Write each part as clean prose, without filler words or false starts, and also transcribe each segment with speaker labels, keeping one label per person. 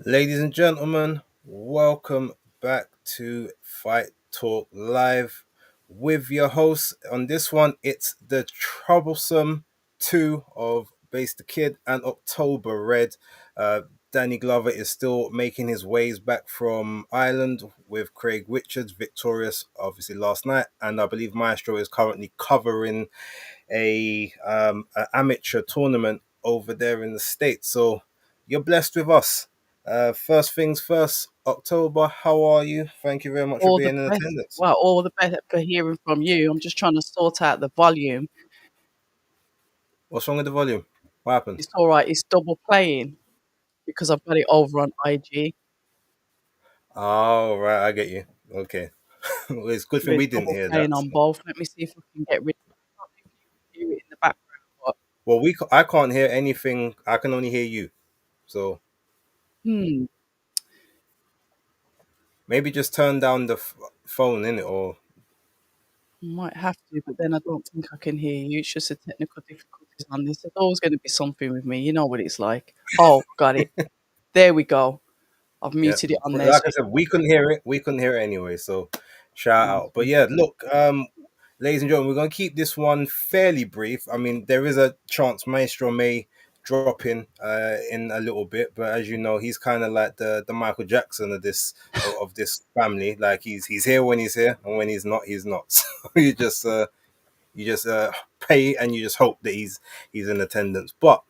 Speaker 1: Ladies and gentlemen, welcome back to Fight Talk Live with your host. On this one, it's the troublesome two of Base the Kid and October Red. Uh, Danny Glover is still making his ways back from Ireland with Craig Richards, victorious obviously last night. And I believe Maestro is currently covering a amateur tournament over there in the States. So you're blessed with us. First things first, October, how are you? Thank you very much for
Speaker 2: All the
Speaker 1: being in
Speaker 2: best.
Speaker 1: attendance.
Speaker 2: Well, all the better for hearing from you. I'm just trying to sort out the volume.
Speaker 1: What's wrong with the volume? What happened?
Speaker 2: It's all right. It's double playing because I've got it over on IG.
Speaker 1: Oh, right, I get you. Okay. Well, it's a good
Speaker 2: So
Speaker 1: thing
Speaker 2: it's
Speaker 1: we didn't
Speaker 2: double
Speaker 1: hear
Speaker 2: playing
Speaker 1: that.
Speaker 2: on both. Let me see if I can get rid of it. I don't know if you can hear it in the background. But,
Speaker 1: Well, I can't hear anything. I can only hear you. So
Speaker 2: hmm,
Speaker 1: maybe just turn down the phone in it, or
Speaker 2: might have to, but then I don't think I can hear you. It's just a technical difficulties on this. There's always going to be something with me. You know what it's like. Oh, got it. There we go. I've
Speaker 1: yeah.
Speaker 2: muted it on there.
Speaker 1: Like
Speaker 2: So
Speaker 1: I said, we couldn't hear it. We couldn't hear it anyway. So shout
Speaker 2: nice
Speaker 1: out. But
Speaker 2: one.
Speaker 1: yeah, look, ladies and gentlemen, we're gonna keep this one fairly brief. I mean, there is a chance Maestro may drop in a little bit, but as you know, he's kind of like the Michael Jackson of this family. Like he's here when he's here, and when he's not, he's not. So you just pay and you just hope that he's in attendance. But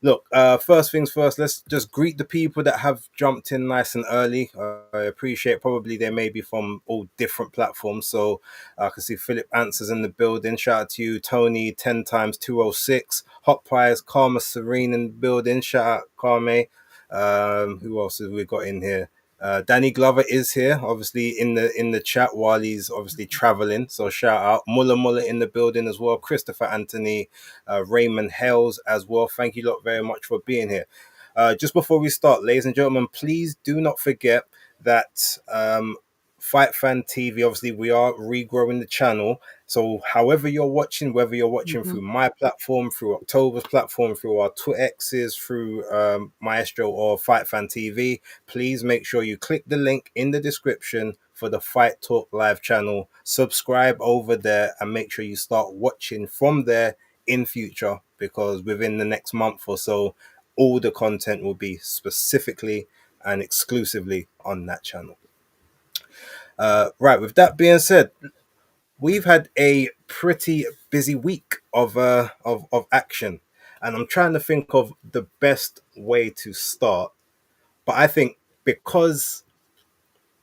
Speaker 1: look, first things first, let's just greet the people that have jumped in nice and early. I appreciate, probably they may be from all different platforms. So I can see Philip Answers in the building. Shout out to you, Tony 10 times 206, Hot Pies, Karma Serene in the building. Shout out Karma. Who else have we got in here? Danny Glover is here, obviously in the chat while he's obviously traveling. So shout out Mulla Mulla in the building as well. Christopher Anthony, Raymond Hales as well. Thank you lot very much for being here. Just before we start, ladies and gentlemen, please do not forget that Fight Fan TV. Obviously, we are regrowing the channel. So, however you're watching, whether you're watching
Speaker 2: Hmm.
Speaker 1: through my platform, through October's platform, through our Twixes, through Maestro or Fight Fan TV, please make sure you click the link in the description for the Fight Talk Live channel. Subscribe over there and make sure you start watching from there in future, because within the next month or so, all the content will be specifically and exclusively on that channel. Right, with that being said, we've had a pretty busy week of action, and I'm trying to think of the best way to start. But I think because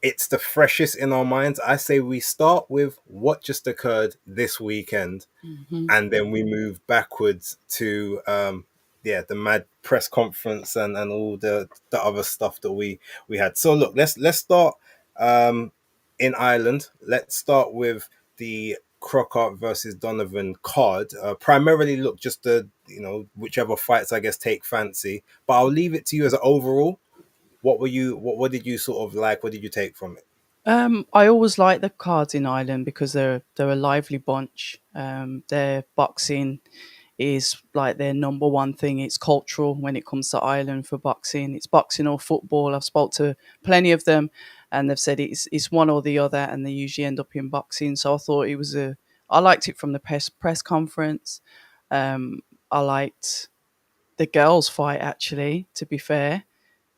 Speaker 1: it's the freshest in our minds, I say we start with what just occurred this weekend,
Speaker 2: Hmm.
Speaker 1: and then we move backwards to yeah, the mad press conference and all the other stuff that we had. So look, let's start um in Ireland. Let's start with the Crockart versus Donovan card. Primarily, look, just the whichever fights I guess take fancy, but I'll leave it to you as an overall. What did you sort of like? What did you take from it?
Speaker 2: I always like the cards in Ireland because they're a lively bunch. Their boxing is like their number one thing. It's cultural when it comes to Ireland for boxing. It's boxing or football. I've spoke to plenty of them, and they've said it's one or the other, and they usually end up in boxing. So I thought it was a. I liked it from the press conference. Um, I liked the girls' fight actually. To be fair,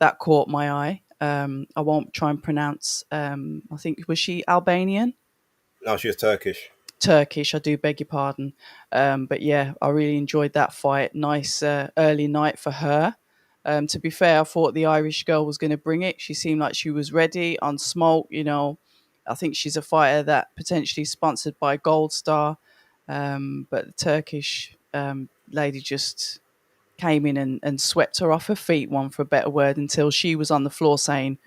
Speaker 2: that caught my eye. I won't try and pronounce. I think was she Albanian,
Speaker 1: No, she was Turkish.
Speaker 2: Turkish. I do beg your pardon. But yeah, I really enjoyed that fight. Nice early night for her. To be fair, I thought the Irish girl was going to bring it. She seemed like she was ready on smoke. I think she's a fighter that potentially sponsored by Gold Star. But the Turkish lady just came in and swept her off her feet, one for a better word, until she was on the floor saying,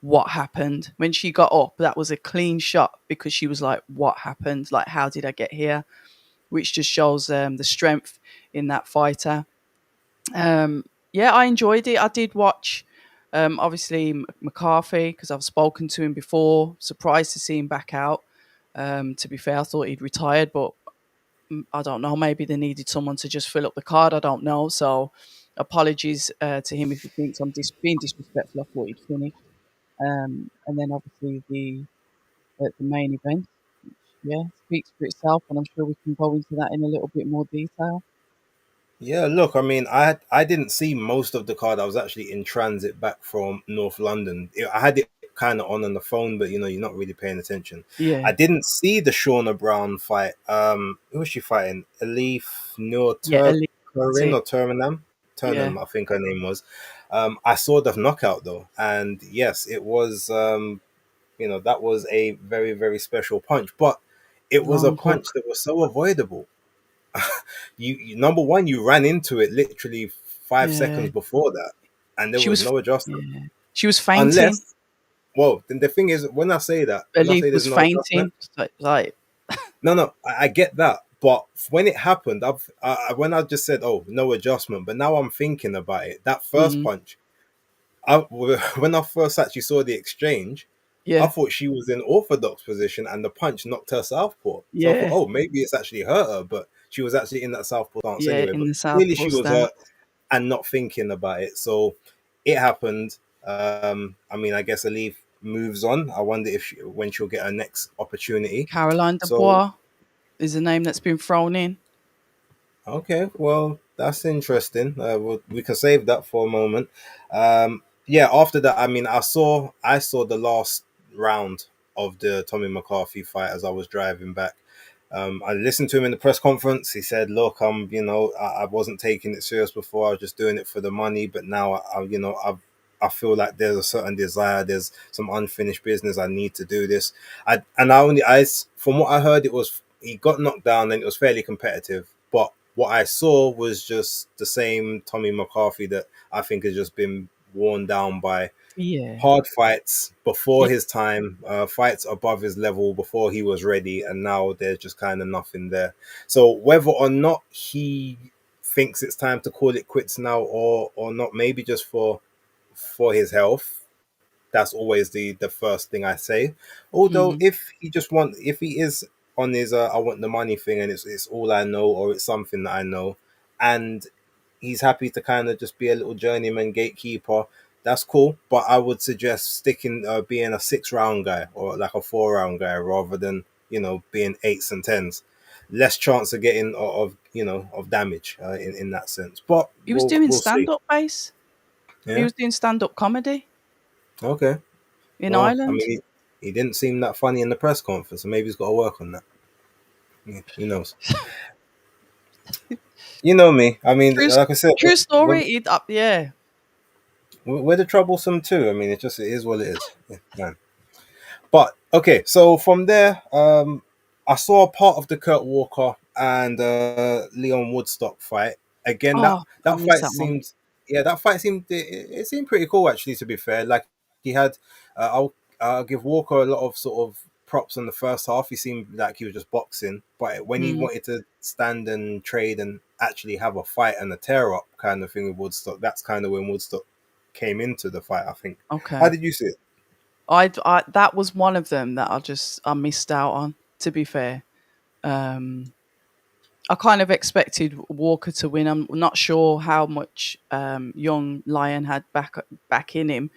Speaker 2: "What happened?" When she got up, that was a clean shot because she was like, "What happened? Like, how did I get here?" Which just shows the strength in that fighter. Yeah, I enjoyed it. I did watch, obviously, McCarthy because I've spoken to him before. Surprised to see him back out. To be fair, I thought he'd retired, but I don't know. Maybe they needed someone to just fill up the card. I don't know. So apologies to him if he thinks I'm being disrespectful. I thought he'd finished. And then obviously the main event, which, yeah, speaks for itself, and I'm sure we can go into that in a little bit more detail.
Speaker 1: Yeah, look, I mean, I didn't see most of the card. I was actually in transit back from North London. I had it kind of on the phone, but you're not really paying attention. I
Speaker 2: Yeah,
Speaker 1: didn't see the Shauna Brown fight. Who was she fighting? Elif Nur
Speaker 2: yeah, elite. That's
Speaker 1: Turin
Speaker 2: it.
Speaker 1: or Turnham?
Speaker 2: Yeah,
Speaker 1: Turnham, I think her name was. I saw the knockout though, and yes, it was. That was a very very special punch, but it was a
Speaker 2: long
Speaker 1: punch
Speaker 2: hook.
Speaker 1: that was so avoidable. Number one, you ran into it literally 5 seconds
Speaker 2: Yeah,
Speaker 1: before that, and there
Speaker 2: she
Speaker 1: was
Speaker 2: was.
Speaker 1: no adjustment.
Speaker 2: Yeah, she was fainting.
Speaker 1: Unless, well, then the thing is, when I
Speaker 2: Elite
Speaker 1: say there's
Speaker 2: was
Speaker 1: no adjustment,
Speaker 2: fainting. Like
Speaker 1: no, I get that. But when it happened, when I just said, "Oh, no adjustment," but now I'm thinking about it. That first
Speaker 2: mm,
Speaker 1: punch, when I first actually saw the exchange, I
Speaker 2: yeah,
Speaker 1: thought she was in orthodox position, and the punch knocked her southpaw. So I thought,
Speaker 2: yeah,
Speaker 1: oh, maybe it's actually hurt her, but she was actually in that southpaw stance
Speaker 2: yeah,
Speaker 1: anyway.
Speaker 2: in
Speaker 1: But
Speaker 2: the
Speaker 1: clearly,
Speaker 2: southpaw
Speaker 1: she was
Speaker 2: stand.
Speaker 1: hurt and not thinking about it. So it happened. I mean, I guess Alif moves on. I wonder when she'll get her next opportunity.
Speaker 2: Caroline
Speaker 1: So
Speaker 2: Dubois is the name that's been thrown in.
Speaker 1: okay, well, that's interesting. We can save that for a moment. Yeah, after that, I mean, I saw the last round of the Tommy McCarthy fight as I was driving back. I listened to him in the press conference. He said, "Look, I wasn't taking it serious before. I was just doing it for the money, but now, I feel like there's a certain desire. There's some unfinished business. I need to do this. From what I heard, it was he got knocked down and it was fairly competitive. But what I saw was just the same Tommy McCarthy that I think has just been worn down by
Speaker 2: Yeah,
Speaker 1: hard fights before
Speaker 2: yeah,
Speaker 1: his time, fights above his level before he was ready, and now there's just kind of nothing there. So whether or not he thinks it's time to call it quits now, or not, maybe just for his health, that's always the first thing I say. Although
Speaker 2: mm,
Speaker 1: if he is on his I want the money thing and it's all I know or it's something that I know, and he's happy to kind of just be a little journeyman gatekeeper, that's cool. But I would suggest sticking being a 6 round guy or like a 4 round guy rather than being eights and tens. Less chance of getting of damage in that sense. But
Speaker 2: he was
Speaker 1: we'll
Speaker 2: doing
Speaker 1: we'll see.
Speaker 2: stand-up base. He
Speaker 1: Yeah.
Speaker 2: was doing stand-up comedy
Speaker 1: Okay.
Speaker 2: in
Speaker 1: Well, I
Speaker 2: Ireland.
Speaker 1: mean, he didn't seem that funny in the press conference, so maybe he's got to work on that. Yeah, who knows? You know me. I mean,
Speaker 2: True,
Speaker 1: like I said,
Speaker 2: true story. It up, yeah.
Speaker 1: we're the troublesome too. I mean, it is what it is. Yeah, man. But okay, so from there, I saw part of the Kurt Walker and Leon Woodstock fight. Again, that
Speaker 2: Oh, I
Speaker 1: that
Speaker 2: missed
Speaker 1: fight
Speaker 2: that one.
Speaker 1: seemed, yeah, that fight seemed it seemed pretty cool actually. To be fair, like he had, I'll give Walker a lot of sort of props on the first half. He seemed like he was just boxing, but when he
Speaker 2: Mm,
Speaker 1: wanted to stand and trade and actually have a fight and a tear up kind of thing with Woodstock, that's kind of when Woodstock came into the fight. I think. How
Speaker 2: okay.
Speaker 1: did you see it?
Speaker 2: I that was one of them that I missed out on. To be fair, um, I kind of expected Walker to win. I'm not sure how much young Lion had back in him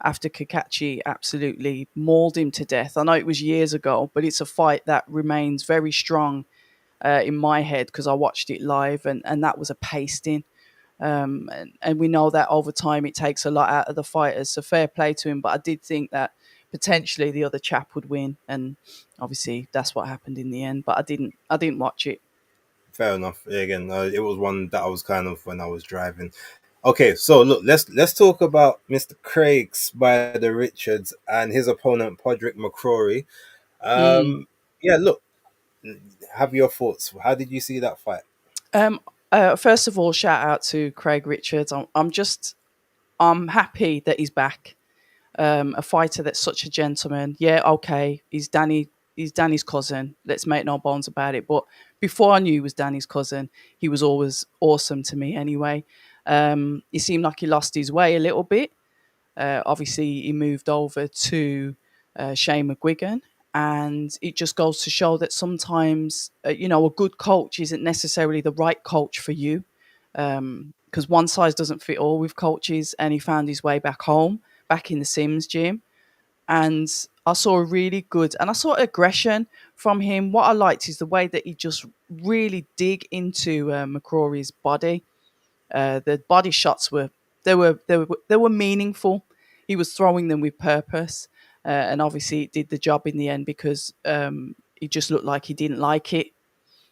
Speaker 2: after Kakachi absolutely mauled him to death. I know it was years ago, but it's a fight that remains very strong in my head because I watched it live, and that was a pasting. And we know that over time it takes a lot out of the fighters. So fair play to him, but I did think that potentially the other chap would win, and obviously that's what happened in the end. But I didn't watch it.
Speaker 1: Fair enough. Yeah, again, it was one that I was kind of when I was driving. Okay, so look, let's talk about Mr. Craig Spider Richards and his opponent Podrick McCrory.
Speaker 2: Mm.
Speaker 1: Yeah, look, have your thoughts. How did you see that fight?
Speaker 2: Um, First of all, shout out to Craig Richards. I'm happy that he's back. A fighter that's such a gentleman. Yeah, okay, he's Danny's cousin. Let's make no bones about it. But before I knew he was Danny's cousin, he was always awesome to me anyway. He seemed like he lost his way a little bit. Obviously, he moved over to Shane McGuigan, and it just goes to show that sometimes, a good coach isn't necessarily the right coach for you. because one size doesn't fit all with coaches, and he found his way back home, back in the Sims gym. And I saw a really good, and I saw aggression from him. What I liked is the way that he just really dig into McCrory's body. The body shots were they were meaningful. He was throwing them with purpose, and obviously it did the job in the end because he just looked like he didn't like it,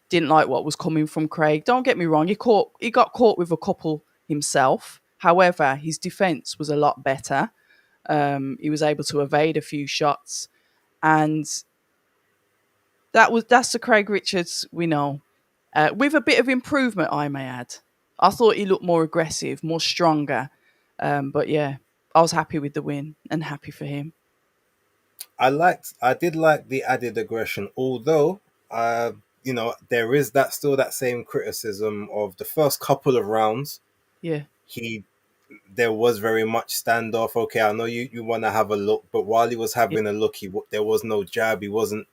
Speaker 2: didn't like what was coming from Craig. Don't get me wrong, he got caught with a couple himself. However, his defense was a lot better. He was able to evade a few shots, and that's the Craig Richards we know. With a bit of improvement, I may add. I thought he looked more aggressive, more stronger. But yeah, I was happy with the win and happy for him.
Speaker 1: I did like the added aggression, although there is that still that same criticism of the first couple of rounds.
Speaker 2: Yeah,
Speaker 1: He There was very much standoff. Okay, I know you want to have a look, but while he was
Speaker 2: yeah,
Speaker 1: having a look, there was no jab. He wasn't.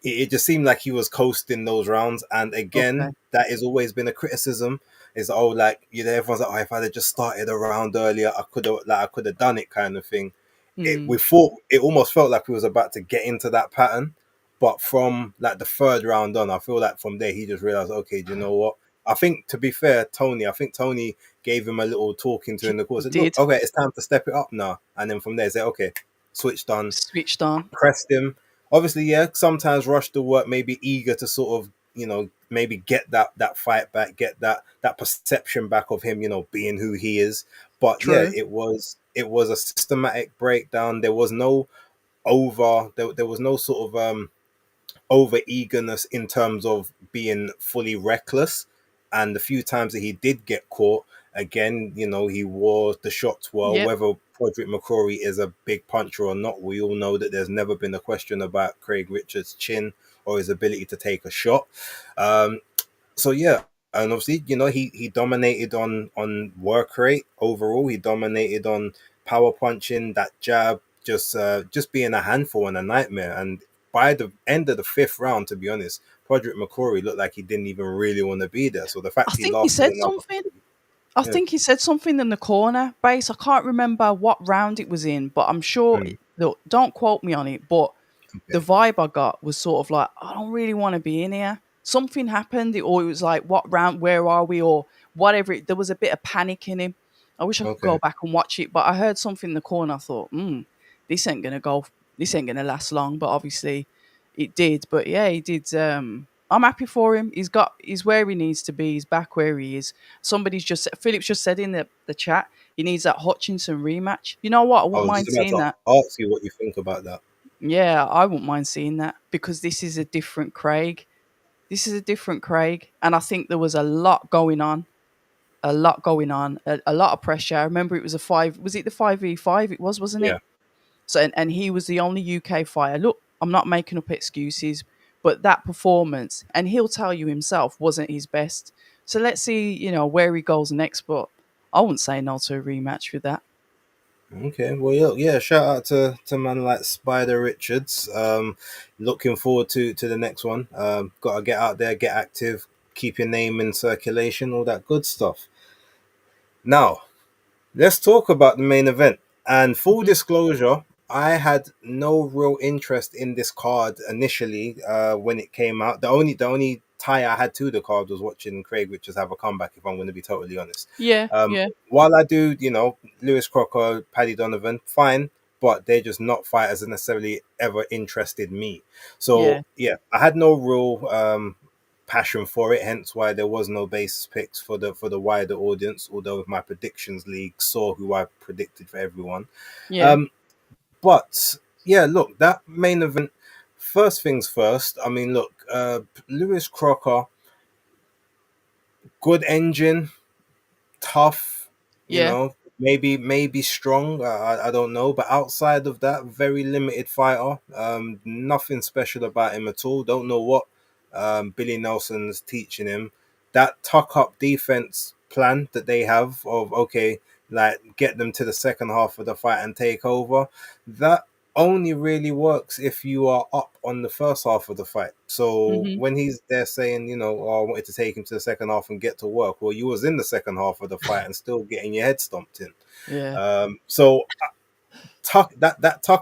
Speaker 1: It just seemed like he was coasting those rounds. And
Speaker 2: okay.
Speaker 1: again, that has always been a criticism. Is like everyone's like, oh, if I'd have just started a round earlier, I could have done it, kind of thing.
Speaker 2: Mm,
Speaker 1: We thought it almost felt like we was about to get into that pattern, but from like the third round on, I feel like from there he just realized, okay, do you know what? I think to be fair, I think Tony gave him a little talking to in the course.
Speaker 2: he
Speaker 1: Said, look,
Speaker 2: did.
Speaker 1: okay, it's time to step it up now. And then from there, say, okay, switched on,
Speaker 2: Switched on.
Speaker 1: pressed him. Obviously, yeah, sometimes rush the work, maybe eager to sort of, maybe get that fight back, get that perception back of him, being who he is. But yeah,
Speaker 2: True.
Speaker 1: it was a systematic breakdown. There was no there was no sort of over eagerness in terms of being fully reckless. And the few times that he did get caught, again, he wore the shots well.
Speaker 2: Yep.
Speaker 1: Whether Broderick McCrory is a big puncher or not, we all know that there's never been a question about Craig Richards' chin or his ability to take a shot. Um, so yeah, and obviously, he dominated on work rate overall. He dominated on power punching, that jab, just being a handful and a nightmare. And by the end of the fifth round, to be honest, Broderick McCrory looked like he didn't even really want to be there. So the
Speaker 2: I
Speaker 1: fact he
Speaker 2: think he
Speaker 1: lasted
Speaker 2: said
Speaker 1: another,
Speaker 2: something. I
Speaker 1: yeah,
Speaker 2: think he said something in the corner base. I can't remember what round it was in, but I'm sure.
Speaker 1: mm,
Speaker 2: Look, don't quote me on it, but the
Speaker 1: okay,
Speaker 2: vibe I got was sort of like, I don't really want to be in here. Something happened, or it was like, what round? Where are we? Or whatever. There was a bit of panic in him. I wish I could go
Speaker 1: okay.
Speaker 2: back and watch it, but I heard something in the corner. I thought, this ain't gonna go. This ain't gonna last long. But obviously, it did. But yeah, he did. I'm happy for him. He's where he needs to be. He's back where he is. Phillips just said in the chat, he needs that Hutchinson rematch. You know what? I
Speaker 1: I
Speaker 2: wouldn't
Speaker 1: was
Speaker 2: mind
Speaker 1: just about
Speaker 2: seeing
Speaker 1: to
Speaker 2: that.
Speaker 1: ask you what you think about that.
Speaker 2: Yeah, I wouldn't mind seeing that because this is a different Craig. This is a different Craig. And I think there was a lot going on, a lot of pressure. I remember it was was it the 5v5? It was, wasn't it?
Speaker 1: Yeah.
Speaker 2: So, and he was the only UK fighter. Look, I'm not making up excuses, but that performance, and he'll tell you himself, wasn't his best. So let's see, where he goes next. But I wouldn't say no to a rematch with that.
Speaker 1: Okay, well, yeah. Shout out to man like Spider Richards. Looking forward to the next one. Got to get out there, get active, keep your name in circulation, all that good stuff. Now, let's talk about the main event. And full
Speaker 2: Hmm.
Speaker 1: disclosure, I had no real interest in this card initially when it came out. The only tie I had to the card was watching Craig Richards have a comeback. If I'm going to be totally honest,
Speaker 2: Yeah,
Speaker 1: um,
Speaker 2: yeah,
Speaker 1: while I do, Lewis Crocker, Paddy Donovan, fine, but they're just not fighters that necessarily ever interested me.
Speaker 2: yeah,
Speaker 1: So yeah, I had no real passion for it, hence why there was no basis picks for the wider audience, although my predictions league saw who I predicted for everyone.
Speaker 2: yeah,
Speaker 1: um but yeah, look, that main event, first things first, I mean, look, Lewis Crocker, good engine, tough,
Speaker 2: yeah,
Speaker 1: maybe strong. I don't know, but outside of that, very limited fighter. Nothing special about him at all. Don't know what Billy Nelson's teaching him. That tuck up defense plan that they have of, okay, like, get them to the second half of the fight and take over. That only really works if you are up on the first half of the fight. So
Speaker 2: Hmm.
Speaker 1: when he's there saying, oh, I wanted to take him to the second half and get to work, well, you was in the second half of the fight and still getting your head stomped in.
Speaker 2: Yeah.
Speaker 1: So tuck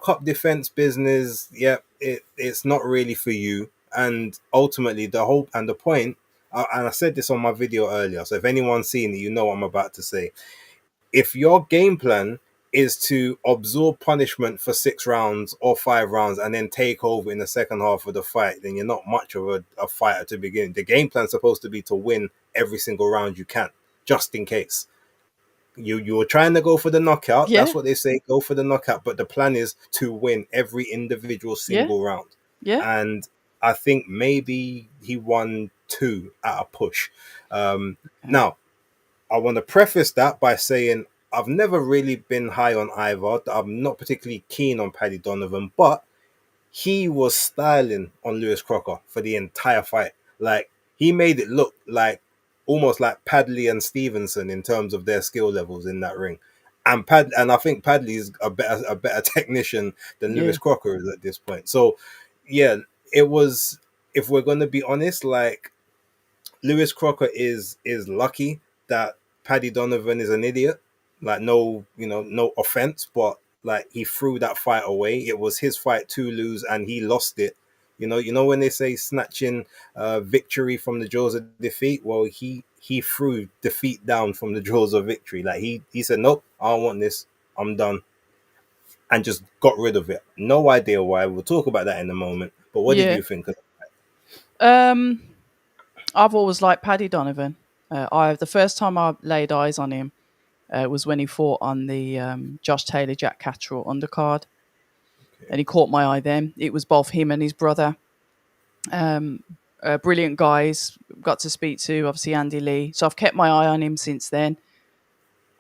Speaker 1: up defense business, yeah, it's not really for you. And ultimately, the point, and I said this on my video earlier. So if anyone's seen it, you know what I'm about to say. If your game plan is to absorb punishment for 6 rounds or 5 rounds and then take over in the second half of the fight, then you're not much of a fighter to begin. The game plan's supposed to be to win every single round you can, just in case. You're trying to go for the knockout. That's
Speaker 2: Yeah.
Speaker 1: what they say, go for the knockout. But the plan is to win every individual
Speaker 2: Yeah.
Speaker 1: single round.
Speaker 2: Yeah.
Speaker 1: And I think maybe he won 2 at a push.
Speaker 2: Okay.
Speaker 1: Now, I want to preface that by saying I've never really been high on Ivar. I'm not particularly keen on Paddy Donovan, but he was styling on Lewis Crocker for the entire fight. Like, he made it look like almost like Padley and Stevenson in terms of their skill levels in that ring. And I think Padley is a better technician than
Speaker 2: Yeah.
Speaker 1: Lewis Crocker is at this point. So yeah, it was, if we're gonna be honest, like, Lewis Crocker is lucky that Paddy Donovan is an idiot. Like, no, no offense, but like, he threw that fight away. It was his fight to lose, and he lost it. You know when they say snatching victory from the jaws of defeat. Well, he threw defeat down from the jaws of victory. Like, he said, nope, I don't want this. I'm done, and just got rid of it. No idea why. We'll talk about that in a moment. But what did
Speaker 2: Yeah.
Speaker 1: you think of
Speaker 2: Um, I've always liked Paddy Donovan. The first time I laid eyes on him was when he fought on the Josh Taylor Jack Catterall undercard, and he caught my eye. Then it was both him and his brother. Um, Brilliant guys. Got to speak to obviously Andy Lee, so I've kept my eye on him since then.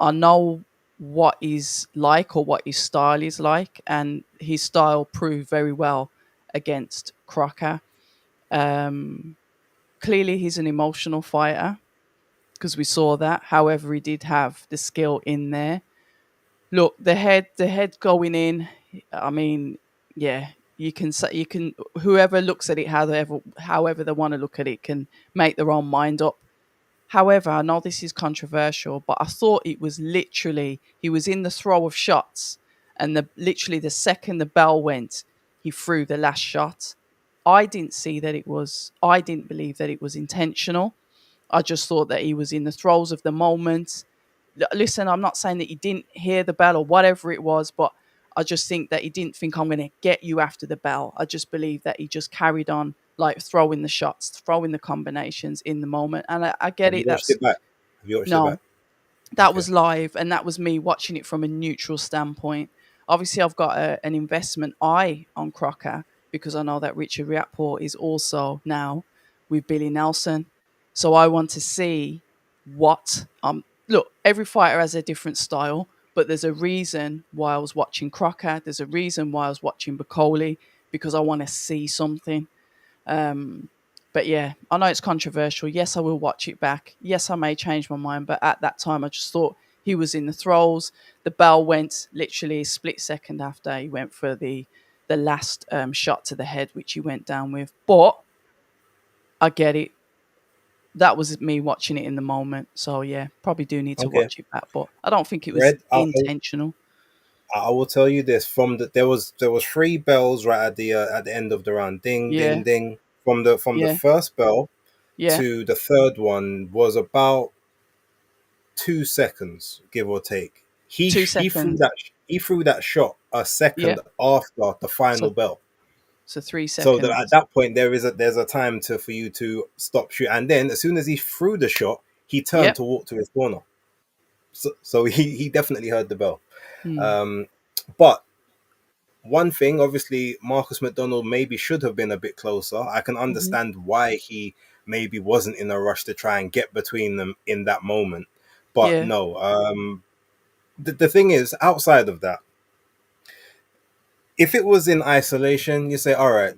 Speaker 2: I know what he's like or what his style is like, and his style proved very well against Crocker. Um, Clearly, he's an emotional fighter because we saw that. However, he did have the skill in there. Look, the head going in. I mean, yeah, you can say, you can, whoever looks at it, however they want to look at it, can make their own mind up. However, I know this is controversial, but I thought it was literally he was in the throw of shots, and literally the second the bell went, he threw the last shot. I didn't see that it was. I didn't believe that it was intentional. I just thought that he was in the throes of the moment. Listen, I'm not saying that he didn't hear the bell or whatever it was, but I just think that he didn't think I'm going to get you after the bell. I just believe that he just carried on, like throwing the shots, throwing the combinations in the moment. And I get
Speaker 1: Have you
Speaker 2: it.
Speaker 1: watched
Speaker 2: That's
Speaker 1: it back? Have you watched it
Speaker 2: no,
Speaker 1: back?
Speaker 2: that
Speaker 1: Okay.
Speaker 2: was live, and that was me watching it from a neutral standpoint. Obviously, I've got an investment eye on Crocker because I know that Richard Riakporhe is also now with Billy Nelson. So I want to see what look, every fighter has a different style, but there's a reason why I was watching Crocker. There's a reason why I was watching Bacoli, because I want to see something. Um, but yeah, I know it's controversial. Yes, I will watch it back. Yes, I may change my mind, but at that time, I just thought he was in the throes. The bell went literally a split second after he went for the last shot to the head, which he went down with. But I get it. That was me watching it in the moment. So yeah, probably do need to
Speaker 1: Okay.
Speaker 2: watch it back. But I don't think it was
Speaker 1: Red.
Speaker 2: intentional.
Speaker 1: I will tell you this: from there was 3 bells right at the end of the round. Ding, ding,
Speaker 2: Yeah,
Speaker 1: ding. From the
Speaker 2: yeah,
Speaker 1: first bell
Speaker 2: yeah.
Speaker 1: to the third one was about 2 seconds, give or take. He
Speaker 2: Two
Speaker 1: he threw
Speaker 2: seconds.
Speaker 1: that shot a
Speaker 2: Yeah.
Speaker 1: second after the final
Speaker 2: So
Speaker 1: bell.
Speaker 2: so three
Speaker 1: So at
Speaker 2: seconds.
Speaker 1: that point, there's a time for you to stop shoot, and then as soon as he threw the shot, he turned
Speaker 2: Yep.
Speaker 1: to walk to his corner. So he definitely heard the bell.
Speaker 2: Hmm.
Speaker 1: Um, but one thing, obviously, Marcus McDonald maybe should have been a bit closer. I can
Speaker 2: Hmm.
Speaker 1: understand why he maybe wasn't in a rush to try and get between them in that moment. But
Speaker 2: Yeah.
Speaker 1: no, the thing is, outside of that, if it was in isolation, you say, all right,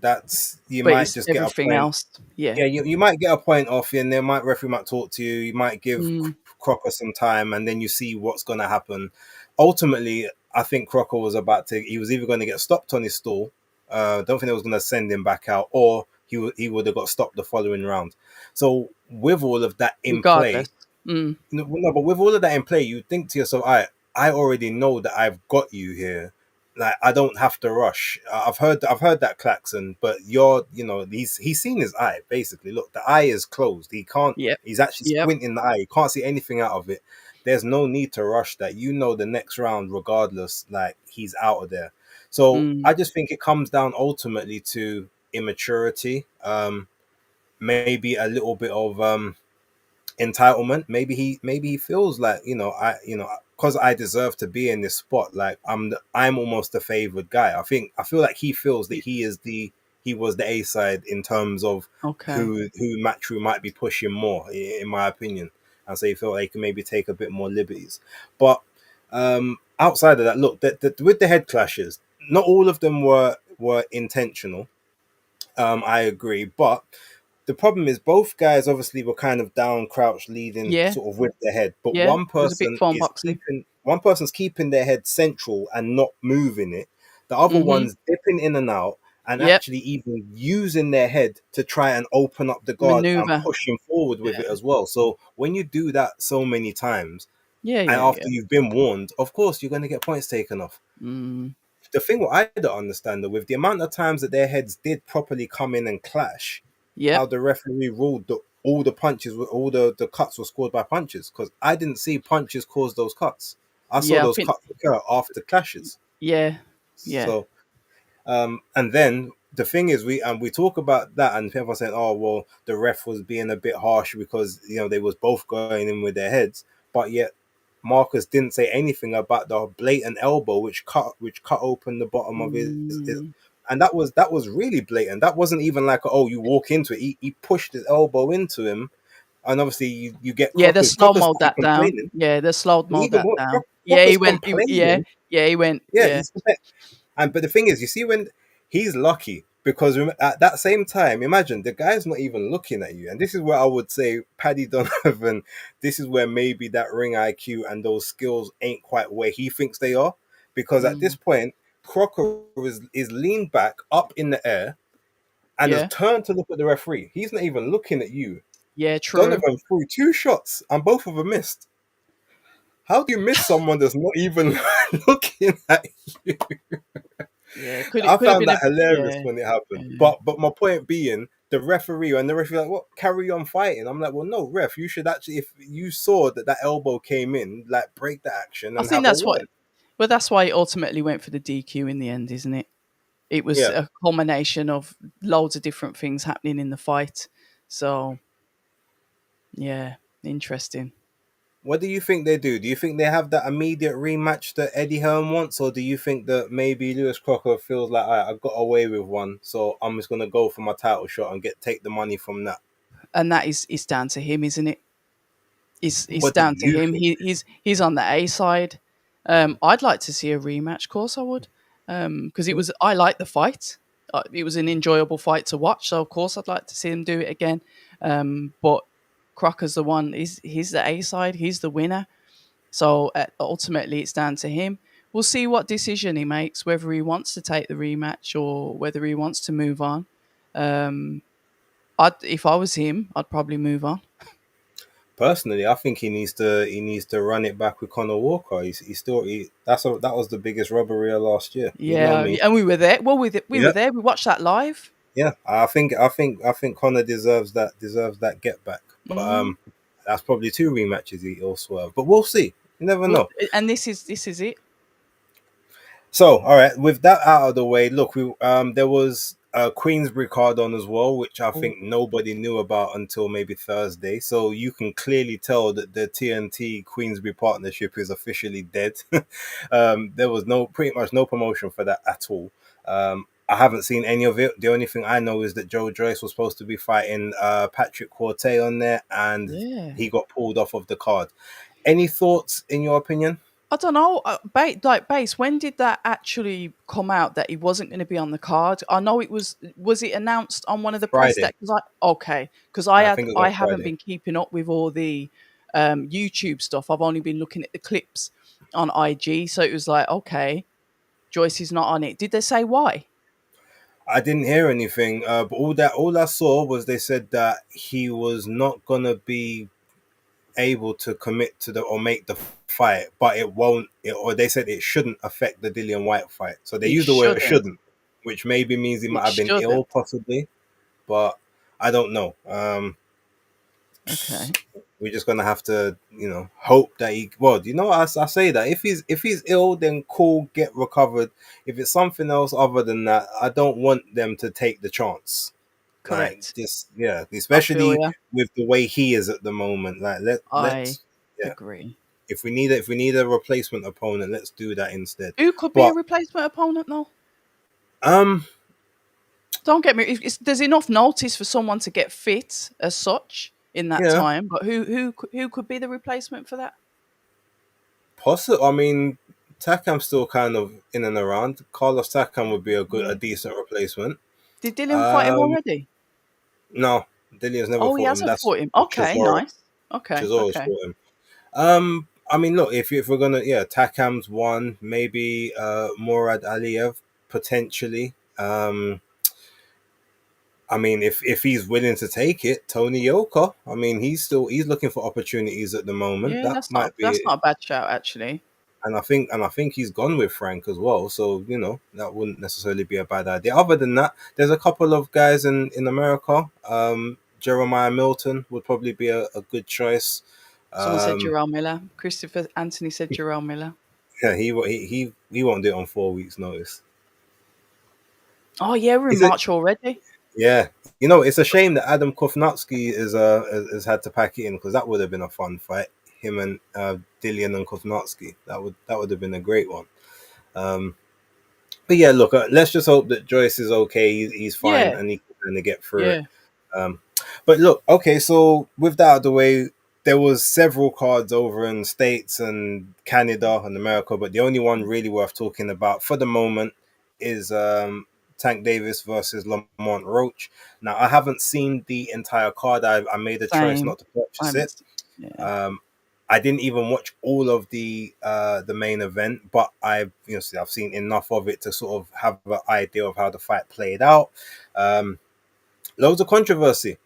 Speaker 1: you
Speaker 2: But
Speaker 1: might
Speaker 2: it's
Speaker 1: just get a
Speaker 2: everything
Speaker 1: point.
Speaker 2: else. Yeah.
Speaker 1: Yeah, you might get a point off, and there might referee might talk to you. You might give
Speaker 2: Mm.
Speaker 1: Crocker some time, and then you see what's going to happen. Ultimately, I think Crocker was about to. He was either going to get stopped on his stall. Don't think they was going to send him back out, or he would have got stopped the following round. So with all of that in
Speaker 2: Regardless.
Speaker 1: play, no, but with all of that in play, you think to yourself, I already know that I've got you here. Like I don't have to rush. I've heard that klaxon, but he's seen his eye basically. Look, the eye is closed. He can't.
Speaker 2: Yep.
Speaker 1: He's actually
Speaker 2: Yep.
Speaker 1: squinting the eye. He can't see anything out of it. There's no need to rush that. You know, the next round, regardless, like he's out of there. So
Speaker 2: Mm.
Speaker 1: I just think it comes down ultimately to immaturity. Maybe a little bit of entitlement. Maybe he feels like because I deserve to be in this spot. Like I'm almost the favored guy. I feel like he feels that
Speaker 2: Yeah.
Speaker 1: he was the A side in terms of
Speaker 2: Okay.
Speaker 1: who Matchroom might be pushing more, in my opinion, and so he felt like he can maybe take a bit more liberties. But outside of that, look, with the head clashes, not all of them were intentional. I agree, but the problem is both guys obviously were kind of down, crouched, leading
Speaker 2: Yeah.
Speaker 1: sort of with their head, but
Speaker 2: Yeah. It was a bit phone boxy.
Speaker 1: one person's keeping their head central and not moving it. The other
Speaker 2: Mm-hmm.
Speaker 1: one's dipping in and out and
Speaker 2: Yep.
Speaker 1: actually even using their head to try and open up the guard and
Speaker 2: Maneuver.
Speaker 1: pushing forward with it
Speaker 2: Yeah.
Speaker 1: as well. So when you do that so many times
Speaker 2: Yeah.
Speaker 1: and
Speaker 2: Yeah.
Speaker 1: after
Speaker 2: Yeah.
Speaker 1: you've been warned, of course you're going to get points taken off.
Speaker 2: Mm.
Speaker 1: The thing what I don't understand though, with the amount of times that their heads did properly come in and clash, how
Speaker 2: Yep.
Speaker 1: the referee ruled that all the punches, all the cuts were scored by punches, because I didn't see punches cause those cuts. I saw
Speaker 2: Yeah. I
Speaker 1: those
Speaker 2: think.
Speaker 1: cuts occur after clashes.
Speaker 2: Yeah. Yeah.
Speaker 1: So and then the thing is, we talk about that, and people are saying, "Oh, well, the ref was being a bit harsh because they was both going in with their heads," but yet Marcus didn't say anything about the blatant elbow which cut open the bottom of his
Speaker 2: Mm.
Speaker 1: and that was really blatant. That wasn't even like you walk into it. He pushed his elbow into him, and obviously you get
Speaker 2: Yeah. They
Speaker 1: Crocker.
Speaker 2: slow
Speaker 1: Crocker
Speaker 2: mode
Speaker 1: started
Speaker 2: that down.
Speaker 1: complaining.
Speaker 2: Yeah. They slowed mode
Speaker 1: Even
Speaker 2: that
Speaker 1: more,
Speaker 2: down. Yeah. He
Speaker 1: Crocker's
Speaker 2: went. Yeah.
Speaker 1: complaining.
Speaker 2: Yeah. He went.
Speaker 1: Yeah,
Speaker 2: Yeah.
Speaker 1: and but the thing is, you see, when he's lucky because at that same time, imagine the guy's not even looking at you, and this is where I would say Paddy Donovan. This is where maybe that ring IQ and those skills ain't quite where he thinks they are, because at this
Speaker 2: Mm.
Speaker 1: point, Crocker is leaned back up in the air and has
Speaker 2: Yeah.
Speaker 1: turned to look at the referee. He's not even looking at you.
Speaker 2: Yeah. True.
Speaker 1: Donovan threw two shots and both of them missed. How do you miss someone that's not even looking at you?
Speaker 2: Yeah.
Speaker 1: I
Speaker 2: Could have
Speaker 1: found
Speaker 2: been
Speaker 1: that
Speaker 2: a.
Speaker 1: hilarious
Speaker 2: Yeah.
Speaker 1: when it happened.
Speaker 2: Yeah.
Speaker 1: But my point being, the referee like, what? Carry on fighting. I'm like, well, no, ref. You should actually, if you saw that elbow came in, like break the action
Speaker 2: I
Speaker 1: and
Speaker 2: think
Speaker 1: have a
Speaker 2: that's what.
Speaker 1: word.
Speaker 2: Well, that's why it ultimately went for the DQ in the end, isn't it? It was
Speaker 1: Yeah.
Speaker 2: a culmination of loads of different things happening in the fight. So, yeah, interesting.
Speaker 1: What do you think they do? Do you think they have that immediate rematch that Eddie Hearn wants, or do you think that maybe Lewis Crocker feels like, I got away with one, so I'm just gonna go for my title shot and take the money from that?
Speaker 2: And that is down to him, isn't it? It's
Speaker 1: What do
Speaker 2: down to
Speaker 1: you
Speaker 2: him.
Speaker 1: think?
Speaker 2: He's on the A side. I'd like to see a rematch. Of course, I would, because I like the fight. It was an enjoyable fight to watch. So of course, I'd like to see him do it again. But Crocker's the one. He's the A side. He's the winner. So ultimately, it's down to him. We'll see what decision he makes, whether he wants to take the rematch or whether he wants to move on. Um, if I was him, I'd probably move on.
Speaker 1: Personally, I think he needs to run it back with Conor Walker. That was the biggest robbery of last year. You know
Speaker 2: Yeah,
Speaker 1: me.
Speaker 2: and we were there. Well, we were
Speaker 1: Yeah,
Speaker 2: there. We watched that live.
Speaker 1: yeah. I think Conor deserves that get back. But
Speaker 2: Mm.
Speaker 1: that's probably two rematches he'll swerve. But we'll see. You never
Speaker 2: Well,
Speaker 1: know.
Speaker 2: and this is it.
Speaker 1: So, all right, with that out of the way, look, there was a Queensbury card on as well, which I
Speaker 2: Oh,
Speaker 1: think nobody knew about until maybe Thursday. So you can clearly tell that the TNT Queensbury partnership is officially dead. There was pretty much no promotion for that at all. I haven't seen any of it. The only thing I know is that Joe Joyce was supposed to be fighting Patrick Corte on there, and
Speaker 2: yeah.
Speaker 1: he got pulled off of the card. Any thoughts in your opinion?
Speaker 2: I don't know. Base. When did that actually come out that he wasn't going to be on the card? I know it was. Was it announced on one of the press
Speaker 1: Friday.
Speaker 2: decks? Because
Speaker 1: I think it was
Speaker 2: I
Speaker 1: on
Speaker 2: haven't
Speaker 1: Friday.
Speaker 2: been keeping up with all the YouTube stuff. I've only been looking at the clips. on IG. So it was like, okay, Joyce is not on it. Did they say why?
Speaker 1: I didn't hear anything, but all I saw was they said that he was not gonna be able to commit to the or make the fight, but or they said it shouldn't affect the Dillian White fight. So they
Speaker 2: It
Speaker 1: used the word
Speaker 2: shouldn't.
Speaker 1: shouldn't, which maybe means he
Speaker 2: It
Speaker 1: might have been ill,
Speaker 2: shouldn't.
Speaker 1: possibly, but I don't know.
Speaker 2: Okay.
Speaker 1: We're just gonna have to, hope that he. Well, I say that if he's ill, then cool, get recovered. If it's something else other than that, I don't want them to take the chance. Like
Speaker 2: Correct.
Speaker 1: this, yeah,
Speaker 2: I feel
Speaker 1: especially
Speaker 2: yeah.
Speaker 1: with the way he is at the moment. Like
Speaker 2: I
Speaker 1: yeah.
Speaker 2: agree.
Speaker 1: If we need a replacement opponent, let's do that instead.
Speaker 2: Who could be a
Speaker 1: But
Speaker 2: replacement opponent though?
Speaker 1: um,
Speaker 2: Don't get me. There's enough notice for someone to get fit as such in that
Speaker 1: yeah,
Speaker 2: time, but who could be the replacement for that?
Speaker 1: possible. I mean, Takam still kind of in and around. Carlos Takam would be a
Speaker 2: Yeah.
Speaker 1: decent replacement.
Speaker 2: Did Dylan fight him
Speaker 1: Um,
Speaker 2: already?
Speaker 1: no, Dillian's never
Speaker 2: Oh, he
Speaker 1: fought him.
Speaker 2: hasn't
Speaker 1: That's
Speaker 2: fought him. Okay,
Speaker 1: Chisora.
Speaker 2: nice. Okay,
Speaker 1: Chisora's
Speaker 2: okay.
Speaker 1: fought him. I mean, look, if we're gonna, yeah, Takam's one, maybe Murad Aliyev potentially. I mean, if he's willing to take it, Tony Yoka. I mean, he's looking for opportunities at the moment.
Speaker 2: Yeah,
Speaker 1: That might
Speaker 2: that's
Speaker 1: be,
Speaker 2: not a bad shout actually.
Speaker 1: and I think he's gone with Frank as well. So that wouldn't necessarily be a bad idea. Other than that, there's a couple of guys in America. Jeremiah Milton would probably be a good choice.
Speaker 2: Someone said
Speaker 1: Um,
Speaker 2: Jarrell Miller. Christopher Anthony said Jarrell Miller.
Speaker 1: yeah, he won't do it on 4 weeks' notice.
Speaker 2: Oh yeah, we're in
Speaker 1: Is it?
Speaker 2: March already.
Speaker 1: Yeah, it's a shame that Adam Kovnatski has had to pack it in because that would have been a fun fight. Him and Dillian and Kovnatski. That would have been a great one. Um, but yeah, look, let's just hope that Joyce is okay. He's fine
Speaker 2: Yeah,
Speaker 1: and he can kind of get through it.
Speaker 2: yeah.
Speaker 1: Um, but look, okay, so with that out of the way, there was several cards over in States and Canada and America, but the only one really worth talking about for the moment is Tank Davis versus Lamont Roach. Now, I haven't seen the entire card. I made a choice
Speaker 2: Same.
Speaker 1: not to
Speaker 2: I
Speaker 1: purchase
Speaker 2: haven't.
Speaker 1: it.
Speaker 2: Yeah,
Speaker 1: Um, I didn't even watch all of the main event, but I've seen enough of it to sort of have an idea of how the fight played out. Um, Loads of controversy,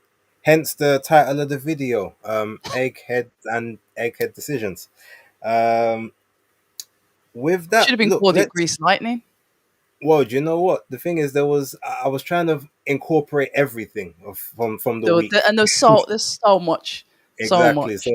Speaker 1: hence the title of the video, Egghead and Egghead Decisions. Um, with
Speaker 2: should
Speaker 1: that,
Speaker 2: have been
Speaker 1: look,
Speaker 2: called it
Speaker 1: let's.
Speaker 2: Grease Lightning.
Speaker 1: Well, do you know what the thing is? I was trying to incorporate everything from the week.
Speaker 2: And there's so
Speaker 1: Exactly.
Speaker 2: much.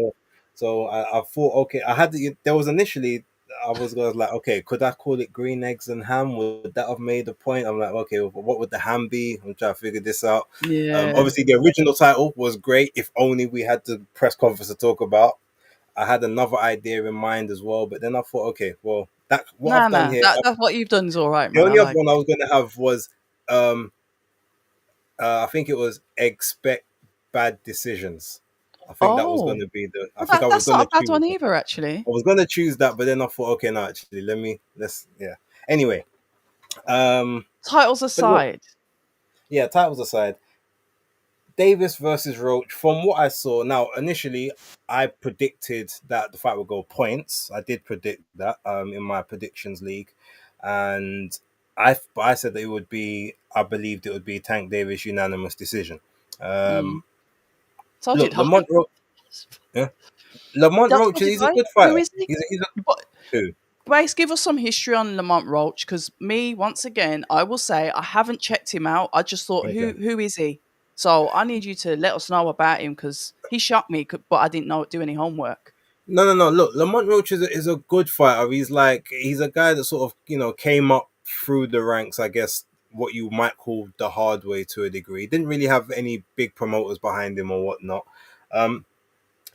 Speaker 1: So I thought, okay, there was initially, I was like, okay, could I call it green eggs and ham? Would that have made the point? I'm like, okay, well, what would the ham be? I'm trying to figure this out.
Speaker 2: Yeah.
Speaker 1: Obviously, the original title was great. If only we had the press conference to talk about. I had another idea in mind as well, but then I thought, okay, well, that what I've
Speaker 2: Nah,
Speaker 1: done
Speaker 2: nah.
Speaker 1: here.
Speaker 2: That's what you've done is all right,
Speaker 1: The
Speaker 2: man. I
Speaker 1: only other
Speaker 2: like
Speaker 1: one I
Speaker 2: it.
Speaker 1: was going to have was, um, I think it was expect bad decisions. I think that was going
Speaker 2: Oh,
Speaker 1: to be the. I
Speaker 2: well,
Speaker 1: think I was
Speaker 2: that's
Speaker 1: going
Speaker 2: not
Speaker 1: to
Speaker 2: a bad
Speaker 1: choose.
Speaker 2: one either, actually.
Speaker 1: I was gonna choose that, but then I thought, okay, no, actually, let's yeah. Anyway, um,
Speaker 2: Titles
Speaker 1: but look,
Speaker 2: aside,
Speaker 1: yeah, titles aside, Davis versus Roach. From what I saw, now initially, I predicted that the fight would go points. I did predict that in my predictions league, and I said that it would be. I believed it would be Tank Davis unanimous decision.
Speaker 2: mm,
Speaker 1: Um,
Speaker 2: told you
Speaker 1: look,
Speaker 2: it'd happen.
Speaker 1: Yeah, Lamont
Speaker 2: That's
Speaker 1: Roach,
Speaker 2: what it
Speaker 1: he's a
Speaker 2: right?
Speaker 1: good
Speaker 2: Who
Speaker 1: fighter.
Speaker 2: is he?
Speaker 1: He's a
Speaker 2: But
Speaker 1: who?
Speaker 2: Grace, give us some history on Lamont Roach, because me, once again, I will say I haven't checked him out. I just thought,
Speaker 1: Okay.
Speaker 2: who is he? So I need you to let us know about him because he shocked me, but I didn't know do any homework.
Speaker 1: No. Look, Lamont Roach is a good fighter. He's a guy that sort of came up through the ranks. I guess what you might call the hard way to a degree. He didn't really have any big promoters behind him or whatnot. Um,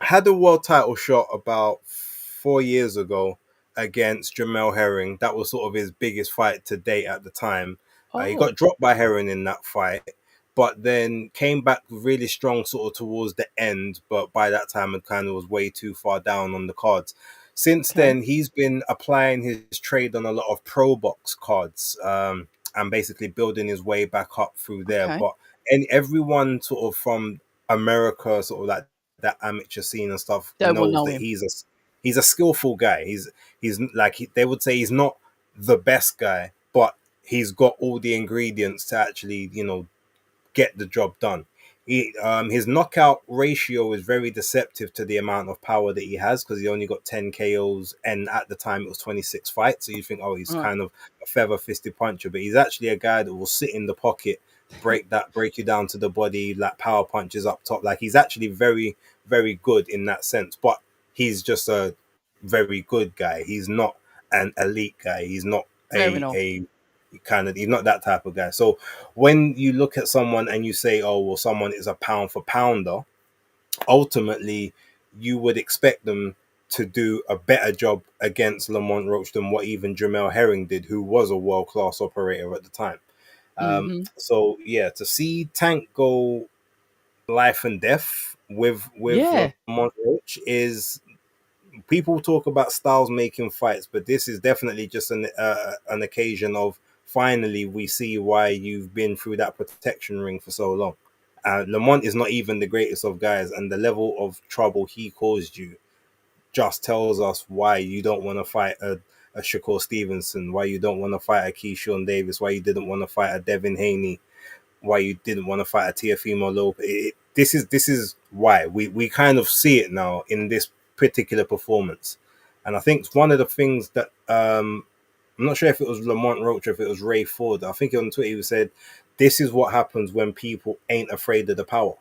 Speaker 1: had a world title shot about 4 years ago against Jamel Herring. That was sort of his biggest fight to date at the time. He
Speaker 2: Oh,
Speaker 1: got dropped by Herring in that fight, but then came back really strong sort of towards the end. But by that time, it kind of was way too far down on the cards. Since
Speaker 2: okay,
Speaker 1: then, he's been applying his trade on a lot of pro box cards, and basically building his way back up through there.
Speaker 2: okay.
Speaker 1: But everyone sort of from America, sort of like that amateur scene and stuff,
Speaker 2: They will
Speaker 1: knows
Speaker 2: know
Speaker 1: that
Speaker 2: him.
Speaker 1: he's a skillful guy. He's like they would say he's not the best guy, but he's got all the ingredients to actually get the job done. His knockout ratio is very deceptive to the amount of power that he has because he only got 10 KOs, and at the time it was 26 fights. So you think, oh, he's
Speaker 2: Right.
Speaker 1: kind of a feather fisted puncher, but he's actually a guy that will sit in the pocket, break you down to the body, like power punches up top. Like he's actually very, very good in that sense, but he's just a very good guy. He's not an elite guy. He's not
Speaker 2: Fair enough.
Speaker 1: a kind of, he's not that type of guy. So when you look at someone and you say, oh, well, someone is a pound for pounder, ultimately you would expect them to do a better job against Lamont Roach than what even Jamel Herring did, who was a world class operator at the time.
Speaker 2: Hmm.
Speaker 1: So yeah, to see Tank go life and death with
Speaker 2: Yeah.
Speaker 1: Lamont Roach is, people talk about styles making fights, but this is definitely just an occasion of finally we see why you've been through that protection ring for so long. Lamont is not even the greatest of guys, and the level of trouble he caused you just tells us why you don't want to fight a Shakur Stevenson, why you don't want to fight a Keyshawn Davis, why you didn't want to fight a Devin Haney, why you didn't want to fight a Teofimo Lopez. This is why we kind of see it now in this particular performance, and I think one of the things that I'm not sure if it was Lamont Roach or if it was Ray Ford. I think on Twitter he said, "This is what happens when people ain't afraid of the power."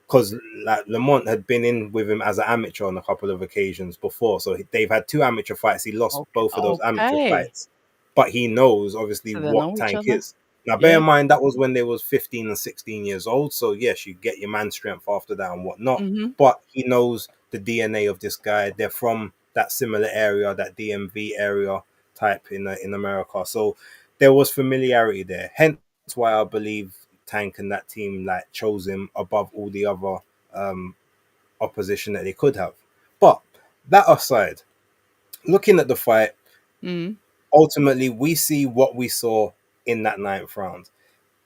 Speaker 1: Because like Lamont had been in with him as an amateur on a couple of occasions before, so they've had two amateur fights. He lost
Speaker 2: Okay.
Speaker 1: both of those amateur
Speaker 2: Okay.
Speaker 1: fights, but he knows obviously
Speaker 2: So they
Speaker 1: what
Speaker 2: know each
Speaker 1: Tank
Speaker 2: other.
Speaker 1: is. Now, bear
Speaker 2: Yeah.
Speaker 1: in mind that was when they was 15 and 16 years old, so yes, you get your man strength after that and whatnot.
Speaker 2: Hmm.
Speaker 1: But he knows the DNA of this guy. They're from that similar area, that DMV area type in America. So there was familiarity there. Hence why I believe Tank and that team like chose him above all the other um, opposition that they could have. But that aside, looking at the fight,
Speaker 2: Mm.
Speaker 1: ultimately we see what we saw in that ninth round.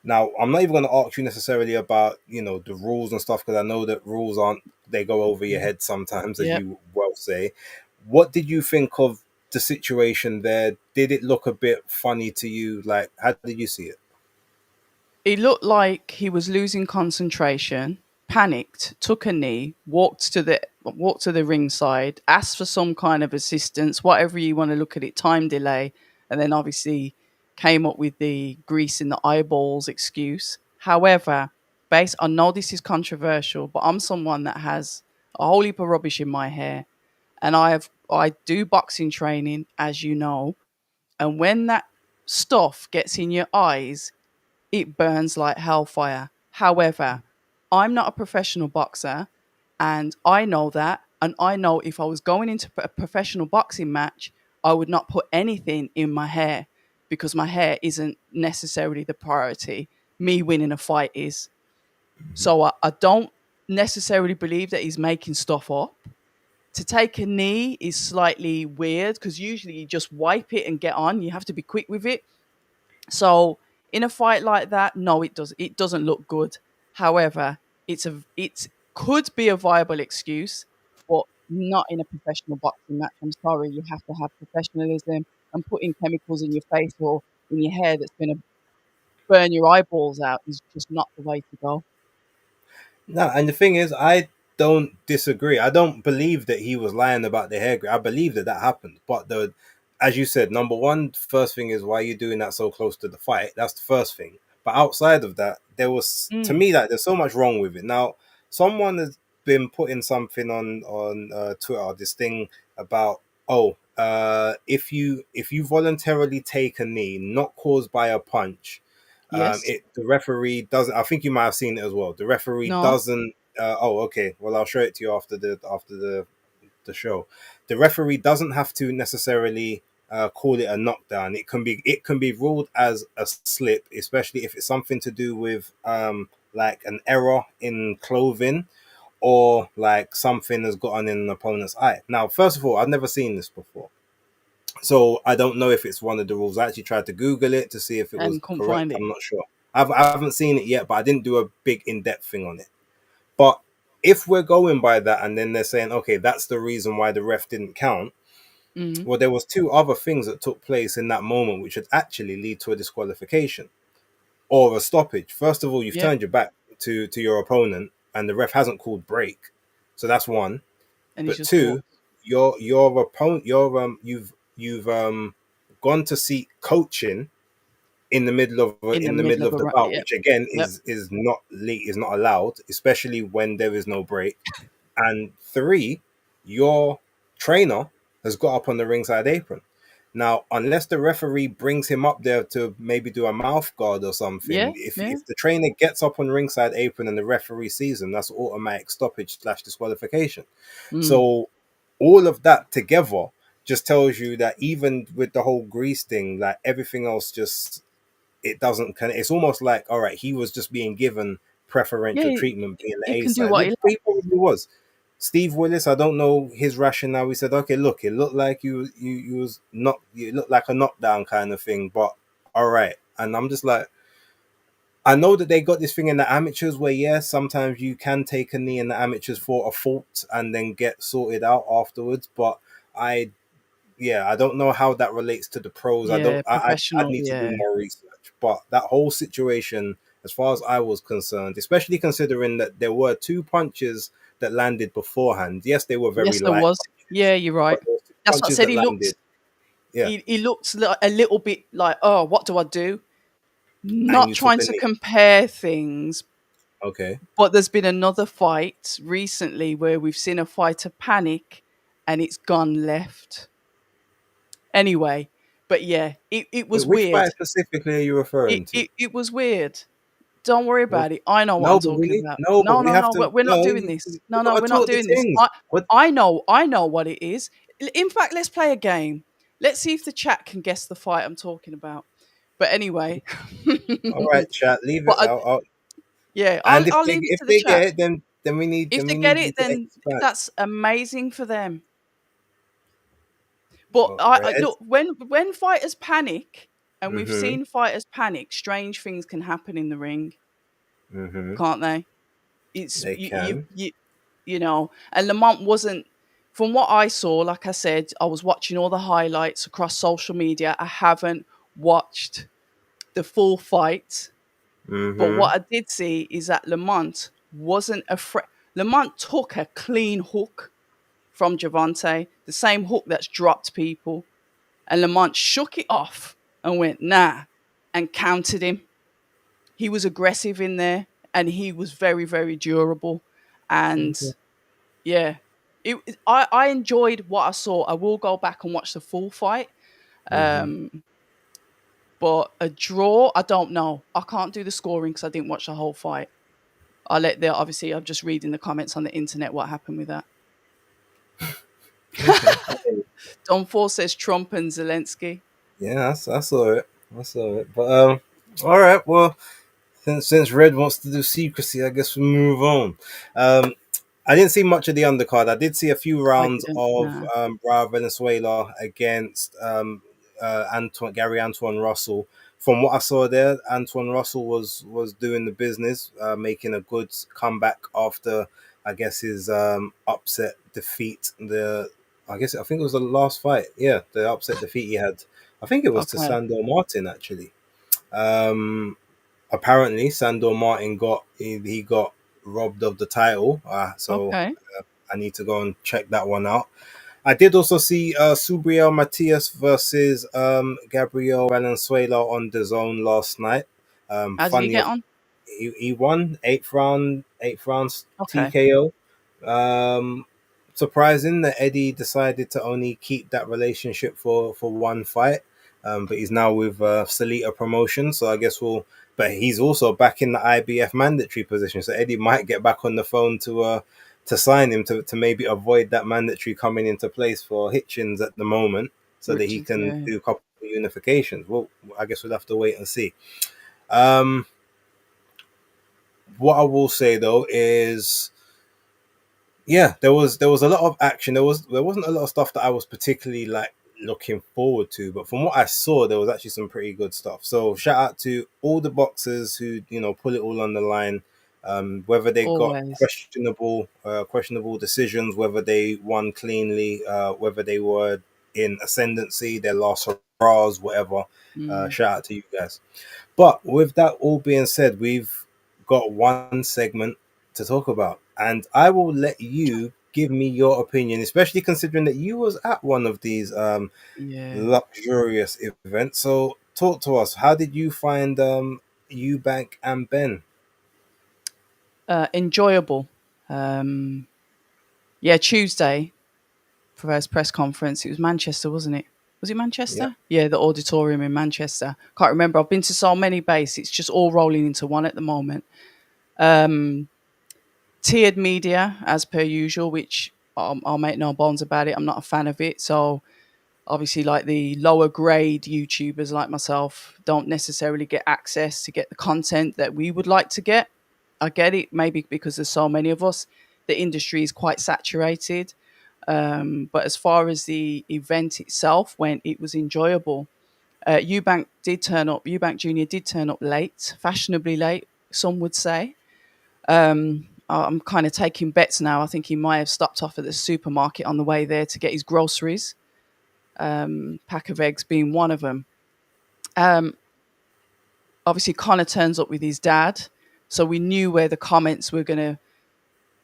Speaker 1: Now, I'm not even going to ask you necessarily about the rules and stuff because I know that rules aren't, they go over your head sometimes, as
Speaker 2: Yep.
Speaker 1: you well say. What did you think of the situation there? Did it look a bit funny to you? Like, how did you see it?
Speaker 2: He looked like he was losing concentration, panicked, took a knee, walked to the ringside, asked for some kind of assistance, whatever you want to look at it, time delay, and then obviously came up with the grease in the eyeballs excuse. However, I know this is controversial, but I'm someone that has a whole heap of rubbish in my hair, and I do boxing training, as you know, and when that stuff gets in your eyes, it burns like hellfire. However, I'm not a professional boxer, and I know that. And I know if I was going into a professional boxing match, I would not put anything in my hair because my hair isn't necessarily the priority. Me winning a fight is. So I don't necessarily believe that he's making stuff up. To take a knee is slightly weird because usually you just wipe it and get on. You have to be quick with it. So in a fight like that, no, it doesn't look good. However, it could be a viable excuse, but not in a professional boxing match. I'm sorry, you have to have professionalism, and putting chemicals in your face or in your hair that's going to burn your eyeballs out is just not the way to go.
Speaker 1: No, and the thing is, I don't disagree. I don't believe that he was lying about the hair grip. I believe that that happened. But as you said, number one, first thing is why are you doing that so close to the fight? That's the first thing. But outside of that, there was to
Speaker 2: Mm.
Speaker 1: me like there's so much wrong with it. Now, someone has been putting something on Twitter, this thing about if you voluntarily take a knee, not caused by a punch,
Speaker 2: Yes.
Speaker 1: the referee doesn't. I think you might have seen it as well. The referee
Speaker 2: No.
Speaker 1: doesn't. Oh, okay. Well, I'll show it to you after the show. The referee doesn't have to necessarily call it a knockdown. It can be ruled as a slip, especially if it's something to do with like an error in clothing or like something has gotten in an opponent's eye. Now, first of all, I've never seen this before. So I don't know if it's one of the rules. I actually tried to Google it to see if it was
Speaker 2: And couldn't
Speaker 1: correct.
Speaker 2: find it.
Speaker 1: I'm not sure. I haven't seen it yet, but I didn't do a big in-depth thing on it. But if we're going by that, and then they're saying, okay, that's the reason why the ref didn't count.
Speaker 2: Mm.
Speaker 1: Well, there was two other things that took place in that moment, which would actually lead to a disqualification or a stoppage. First of all, you've
Speaker 2: Yep.
Speaker 1: turned your back to your opponent, and the ref hasn't called break, so that's one.
Speaker 2: And he's
Speaker 1: But
Speaker 2: just
Speaker 1: two,
Speaker 2: walked
Speaker 1: your opponent, you've gone to seek coaching
Speaker 2: in the
Speaker 1: in the
Speaker 2: middle
Speaker 1: middle
Speaker 2: of
Speaker 1: of
Speaker 2: a
Speaker 1: the
Speaker 2: run.
Speaker 1: bout,
Speaker 2: Yep.
Speaker 1: which again
Speaker 2: Yep.
Speaker 1: is not allowed, especially when there is no break. And three, your trainer has got up on the ringside apron. Now, unless the referee brings him up there to maybe do a mouth guard or
Speaker 2: Yeah.
Speaker 1: something,
Speaker 2: Yeah.
Speaker 1: if the trainer gets up on ringside apron and the referee sees him, that's automatic stoppage / disqualification.
Speaker 2: Mm.
Speaker 1: So all of that together just tells you that even with the whole grease thing, like everything else just it doesn't kind of, it's almost like, all right, he was just being given
Speaker 2: Yeah.
Speaker 1: preferential treatment being the
Speaker 2: He
Speaker 1: A
Speaker 2: can do
Speaker 1: side,
Speaker 2: what he
Speaker 1: which
Speaker 2: likes.
Speaker 1: he probably was. Steve Willis, I don't know his rationale. He said, okay, look, it looked like you was not, you looked like a knockdown kind of thing, but all right. And I'm just like, I know that they got this thing in the amateurs where, yeah, sometimes you can take a knee in the amateurs for a fault and then get sorted out afterwards. But I, yeah, I don't know how that relates to the pros.
Speaker 2: Yeah.
Speaker 1: I'd
Speaker 2: Professional.
Speaker 1: need to do
Speaker 2: Yeah.
Speaker 1: more research. But that whole situation, as far as I was concerned, especially considering that there were two punches that landed beforehand. Yes, they were very
Speaker 2: Yes, there
Speaker 1: light
Speaker 2: was. Yeah,
Speaker 1: punches,
Speaker 2: you're right.
Speaker 1: but those two
Speaker 2: That's what I
Speaker 1: punches
Speaker 2: said.
Speaker 1: that landed, yeah,
Speaker 2: He looks a little bit like, oh, what do I do?
Speaker 1: and
Speaker 2: Not
Speaker 1: you took
Speaker 2: trying
Speaker 1: the
Speaker 2: to
Speaker 1: knee.
Speaker 2: compare things,
Speaker 1: Okay.
Speaker 2: but there's been another fight recently where we've seen a fighter panic and it's gone left. Anyway, but yeah, it
Speaker 1: Wait,
Speaker 2: was
Speaker 1: which
Speaker 2: weird.
Speaker 1: fight specifically are you
Speaker 2: It,
Speaker 1: referring to?
Speaker 2: it it was weird. Don't worry
Speaker 1: What?
Speaker 2: about it. I know what I'm
Speaker 1: No, but
Speaker 2: talking about.
Speaker 1: but
Speaker 2: No,
Speaker 1: we
Speaker 2: no,
Speaker 1: have
Speaker 2: no.
Speaker 1: to.
Speaker 2: We're not
Speaker 1: No,
Speaker 2: doing this.
Speaker 1: we
Speaker 2: No, no,
Speaker 1: gotta
Speaker 2: we're not
Speaker 1: talk the
Speaker 2: doing this.
Speaker 1: things. What?
Speaker 2: I know what it is. In fact, let's play a game. Let's see if the chat can guess the fight I'm talking about. But anyway,
Speaker 1: All right, chat. Leave
Speaker 2: but
Speaker 1: it.
Speaker 2: yeah,
Speaker 1: And
Speaker 2: I'll leave it
Speaker 1: if
Speaker 2: to the
Speaker 1: they
Speaker 2: chat.
Speaker 1: get it, then
Speaker 2: If they
Speaker 1: we
Speaker 2: get
Speaker 1: need you
Speaker 2: it,
Speaker 1: to
Speaker 2: then
Speaker 1: expand.
Speaker 2: that's amazing for them. But
Speaker 1: Oh, red.
Speaker 2: look, when fighters panic, and we've
Speaker 1: Mm-hmm.
Speaker 2: seen fighters panic, strange things can happen in the ring,
Speaker 1: Mm-hmm.
Speaker 2: can't they? It's
Speaker 1: They can.
Speaker 2: you know, and Lamont wasn't. From what I saw, like I said, I was watching all the highlights across social media. I haven't watched the full fight, but
Speaker 1: Mm-hmm.
Speaker 2: what I did see is that Lamont wasn't afraid. Lamont took a clean hook from Javante, the same hook that's dropped people. And Lamont shook it off and went, nah, and countered him. He was aggressive in there and he was very, very durable. And
Speaker 1: Okay.
Speaker 2: yeah, I enjoyed what I saw. I will go back and watch the full fight.
Speaker 1: Mm-hmm.
Speaker 2: Um, but a draw, I don't know. I can't do the scoring because I didn't watch the whole fight. Obviously, I'm just reading the comments on the internet what happened with that.
Speaker 1: Okay.
Speaker 2: Don Four says Trump and Zelensky.
Speaker 1: Yeah, I saw it. I saw it. But all right. Well, since Red wants to do secrecy, I guess we move on. Um, I didn't see much of the undercard. I did see a few
Speaker 2: I
Speaker 1: rounds
Speaker 2: didn't.
Speaker 1: of
Speaker 2: Nah.
Speaker 1: Bra Venezuela against Gary Antoine Russell. From what I saw there, Antoine Russell was doing the business, making a good comeback after I guess his upset defeat. I think it was the last fight. Yeah, the upset defeat he had. I think it was to
Speaker 2: Okay.
Speaker 1: Sandor Martin actually. Um, Apparently Sandor Martin he got robbed of the title. So
Speaker 2: Okay.
Speaker 1: I need to go and check that one out. I did also see Subriel Matias versus Gabriel Valenzuela on the zone last night.
Speaker 2: How did he
Speaker 1: Funny,
Speaker 2: get on?
Speaker 1: he won eighth rounds
Speaker 2: Okay.
Speaker 1: TKO. Um, Surprising that Eddie decided to only keep that relationship for one fight. But he's now with Salita Promotion, so I guess we'll. But he's also back in the IBF mandatory position, so Eddie might get back on the phone to sign him to maybe avoid that mandatory coming into place for Hitchens at the moment, so that he
Speaker 2: Richards,
Speaker 1: can
Speaker 2: yeah.
Speaker 1: do a couple of unifications. Well, I guess we'll have to wait and see. Um, what I will say though is, yeah, there was a lot of action. There wasn't a lot of stuff that I was particularly like looking forward to, but from what I saw, there was actually some pretty good stuff. So shout out to all the boxers who, you know, put it all on the line. Whether they got
Speaker 2: Always.
Speaker 1: questionable decisions, whether they won cleanly, whether they were in ascendancy, their last hurrahs, whatever.
Speaker 2: Mm,
Speaker 1: Shout out to you guys. But with that all being said, we've got one segment to talk about, and I will let you give me your opinion, especially considering that you was at one of these
Speaker 2: yeah.
Speaker 1: luxurious events. So talk to us. How did you find Eubank and Ben?
Speaker 2: Enjoyable. Um, yeah, Tuesday, first press conference. It was Manchester, wasn't it? Was it
Speaker 1: Yeah.
Speaker 2: Manchester? Yeah, the auditorium in Manchester. Can't remember. I've been to so many bases. It's just all rolling into one at the moment. Um, Tiered media, as per usual, which I'll make no bones about it. I'm not a fan of it. So obviously, like the lower grade YouTubers like myself don't necessarily get access to get the content that we would like to get. I get it, maybe because there's so many of us. The industry is quite saturated. But as far as the event itself went, it was enjoyable. Eubank did turn up. Eubank Junior did turn up late, fashionably late, some would say. I'm kind of taking bets now. I think he might have stopped off at the supermarket on the way there to get his groceries. Pack of eggs being one of them. Um, Obviously, Connor turns up with his dad, so we knew where the comments were going to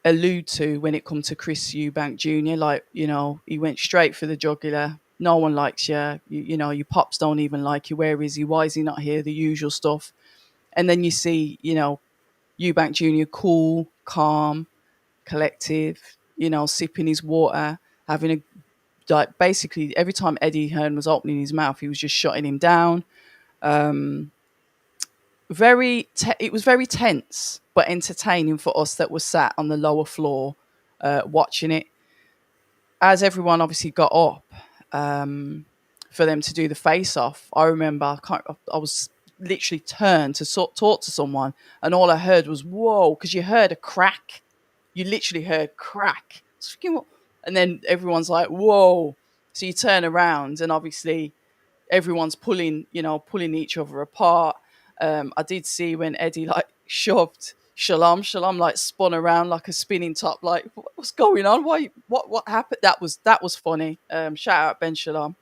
Speaker 2: allude to when it come to Chris Eubank Jr. Like, he went straight for the jugular. No one likes you. Your pops don't even like you. Where is he? Why is he not here? The usual stuff. And then you see, Eubank Jr. cool, calm, collective, sipping his water, having a like basically every time Eddie Hearn was opening his mouth, he was just shutting him down. Um, it was very tense, but entertaining for us that were sat on the lower floor watching it. As everyone obviously got up for them to do the face off, I remember I was literally turned to talk to someone, and all I heard was "whoa," because you heard a crack. You literally heard crack. And then everyone's like, "Whoa!" So you turn around, and obviously everyone's pulling each other apart. I did see when Eddie like shoved Shalom. Shalom like spun around like a spinning top. Like, what's going on? Why? What happened? That was funny. Shout out Ben Shalom.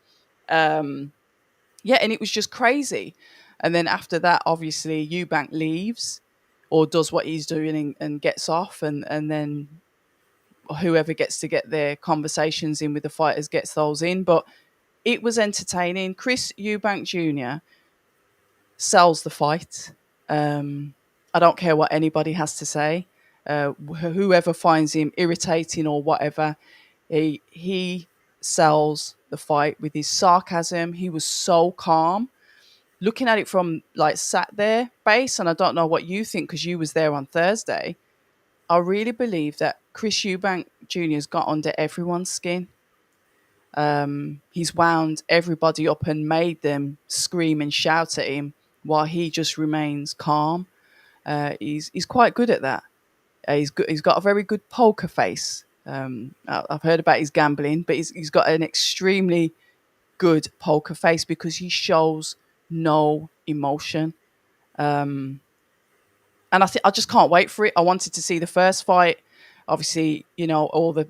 Speaker 2: Um, yeah, and it was just crazy. And then after that, obviously Eubank leaves or does what he's doing and gets off, and then whoever gets to get their conversations in with the fighters gets those in. But it was entertaining. Chris Eubank Jr. sells the fight. Um, I don't care what anybody has to say. Whoever finds him irritating or whatever, he sells the fight with his sarcasm. He was so calm. Looking at it from like sat there base, and I don't know what you think because you was there on Thursday. I really believe that Chris Eubank Jr.'s got under everyone's skin. He's wound everybody up and made them scream and shout at him while he just remains calm. He's quite good at that. He's good. He's got a very good poker face. I've heard about his gambling, but he's got an extremely good poker face because he shows no emotion. Um, and I just can't wait for it. I wanted to see the first fight. Obviously, all the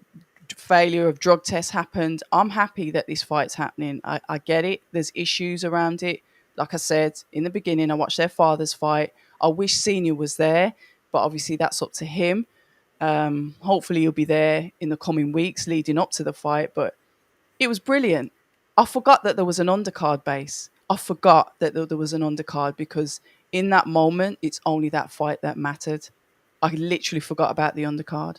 Speaker 2: failure of drug tests happened. I'm happy that this fight's happening. I get it. There's issues around it. Like I said in the beginning, I watched their father's fight. I wish Senior was there, but obviously that's up to him. Hopefully he'll be there in the coming weeks leading up to the fight. But it was brilliant. I forgot that there was an undercard base. I forgot that there was an undercard because in that moment, it's only that fight that mattered. I literally forgot about the undercard.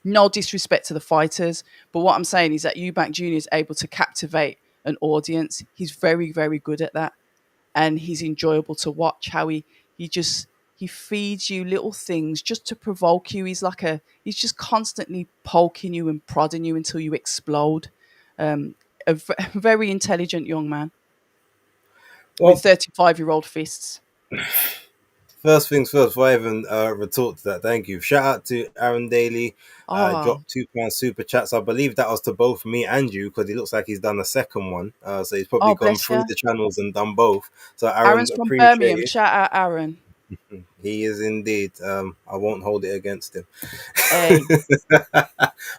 Speaker 2: No disrespect to the fighters, but what I'm saying is that Eubank Jr. is able to captivate an audience. He's very, very good at that, and he's enjoyable to watch. How he feeds you little things just to provoke you. He's just constantly poking you and prodding you until you explode. Um, very intelligent young man with
Speaker 1: Well,
Speaker 2: 35-year-old fists.
Speaker 1: first things first, before I even retort to that, thank you. Shout out to Aaron Daly.
Speaker 2: Oh,
Speaker 1: Dropped £2 super chats. I believe that was to both me and you because he looks like he's done a second one. So he's probably
Speaker 2: oh,
Speaker 1: gone
Speaker 2: bless
Speaker 1: through
Speaker 2: you.
Speaker 1: the channels and done both. So Aaron,
Speaker 2: Aaron's from
Speaker 1: appreciate
Speaker 2: Birmingham.
Speaker 1: it.
Speaker 2: Shout out, Aaron.
Speaker 1: He is indeed. I won't hold it against him.
Speaker 2: Hey,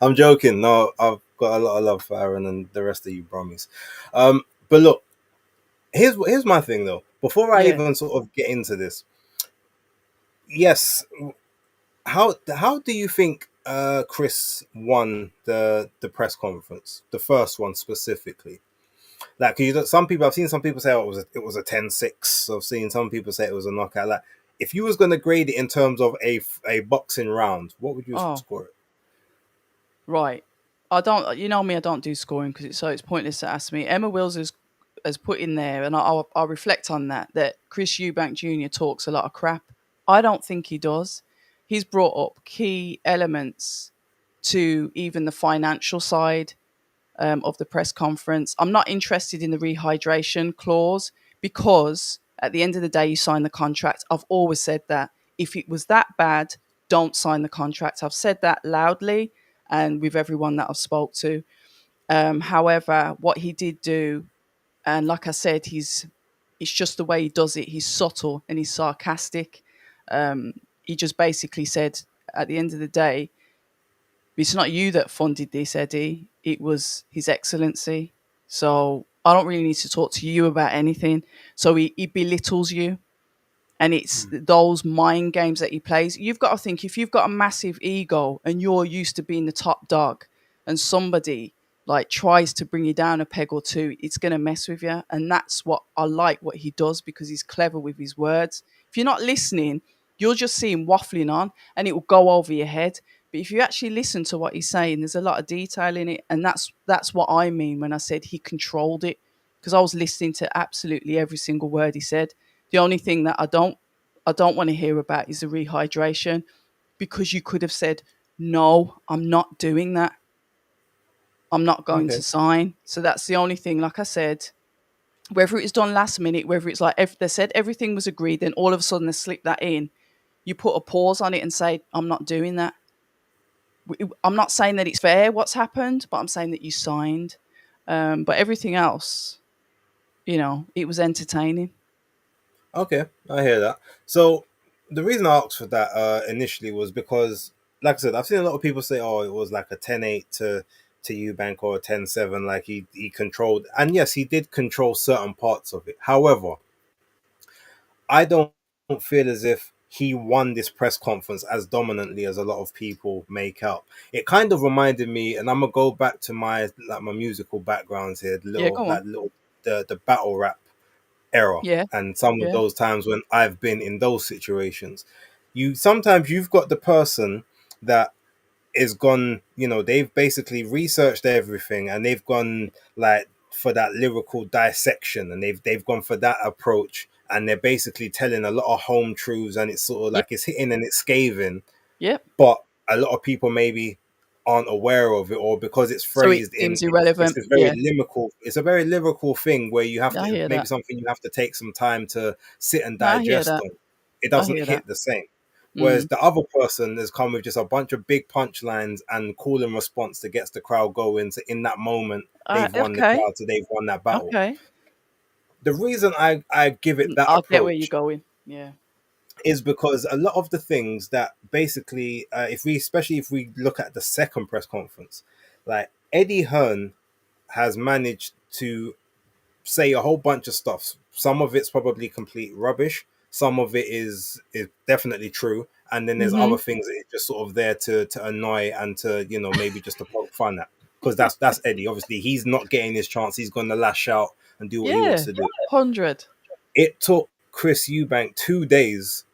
Speaker 1: I'm joking. No, I've got a lot of love for Aaron and the rest of you Brummies. But look, here's my thing though. Before I
Speaker 2: yeah.
Speaker 1: even sort of get into this, yes, how do you think Chris won the press conference, the first one specifically? Like, some people, I've seen some people say, oh, it was a 10-6. I've seen some people say it was a knockout. Like, if you was going to grade it in terms of a boxing round, what would you
Speaker 2: Oh,
Speaker 1: score it?
Speaker 2: right. I don't. You know me. I don't do scoring because it's pointless to ask me. Emma Wills has put in there, and I'll reflect on that. That Chris Eubank Jr. talks a lot of crap. I don't think he does. He's brought up key elements to even the financial side of the press conference. I'm not interested in the rehydration clause because at the end of the day, you sign the contract. I've always said that. If it was that bad, don't sign the contract. I've said that loudly and with everyone that I've spoke to. However, what he did do, and like I said, it's just the way he does it. He's subtle and he's sarcastic. He just basically said, at the end of the day, it's not you that funded this, Eddie. It was His Excellency. So I don't really need to talk to you about anything. So he belittles you. And it's those mind games that he plays. You've got to think, if you've got a massive ego and you're used to being the top dog and somebody like tries to bring you down a peg or two, it's going to mess with you. And that's what I like what he does, because he's clever with his words. If you're not listening, you'll just see him waffling on and it will go over your head. But if you actually listen to what he's saying, there's a lot of detail in it. And that's what I mean when I said he controlled it, because I was listening to absolutely every single word he said. The only thing that I don't want to hear about is the rehydration, because you could have said, no, I'm not doing that. I'm not going
Speaker 1: Okay.
Speaker 2: to sign. So that's the only thing. Like I said, whether it's done last minute, whether it's like if they said everything was agreed, then all of a sudden they slip that in, you put a pause on it and say, I'm not doing that. I'm not saying that it's fair what's happened, but I'm saying that you signed. But everything else, it was entertaining.
Speaker 1: Okay, I hear that. So the reason I asked for that initially was because, like I said, I've seen a lot of people say, "Oh, it was like a 10-8 to Eubank or a 10-7." Like he controlled, and yes, he did control certain parts of it. However, I don't feel as if he won this press conference as dominantly as a lot of people make out. It kind of reminded me, and I'm gonna go back to my musical backgrounds here,
Speaker 2: Yeah, go on.
Speaker 1: the battle rap era,
Speaker 2: Yeah,
Speaker 1: and some of
Speaker 2: yeah,
Speaker 1: those times when I've been in those situations. You've got the person that is gone, they've basically researched everything and they've gone like for that lyrical dissection, and they've gone for that approach, and they're basically telling a lot of home truths, and it's sort of
Speaker 2: yeah,
Speaker 1: like it's hitting and it's scathing,
Speaker 2: yeah.
Speaker 1: but a lot of people maybe aren't aware of it, or because it's
Speaker 2: So it
Speaker 1: phrased in
Speaker 2: seems
Speaker 1: it's
Speaker 2: irrelevant.
Speaker 1: this very
Speaker 2: Yeah,
Speaker 1: lyrical, it's a very lyrical thing where you have
Speaker 2: I
Speaker 1: to,
Speaker 2: hear
Speaker 1: maybe
Speaker 2: that.
Speaker 1: something you have to take some time to sit and
Speaker 2: No, I hear
Speaker 1: digest
Speaker 2: that.
Speaker 1: on. It
Speaker 2: I
Speaker 1: doesn't
Speaker 2: hear that.
Speaker 1: hit the same. Whereas
Speaker 2: Mm.
Speaker 1: the other person has come with just a bunch of big punchlines and call and response that gets the crowd going. So in that moment, they've won the
Speaker 2: Okay,
Speaker 1: crowd, so they've won that battle.
Speaker 2: okay.
Speaker 1: The reason I give it that
Speaker 2: I get where you're
Speaker 1: approach
Speaker 2: going. Yeah.
Speaker 1: is because a lot of the things that basically, especially if we look at the second press conference, like Eddie Hearn has managed to say a whole bunch of stuff. Some of it's probably complete rubbish. Some of it is definitely true, and then there's other
Speaker 2: Mhm.
Speaker 1: things that are just sort of there to annoy and to maybe just to poke fun at. Because that's Eddie. Obviously, he's not getting his chance. He's going to lash out and do what he wants
Speaker 2: Yeah.
Speaker 1: to do.
Speaker 2: 100.
Speaker 1: It took Chris Eubank 2 days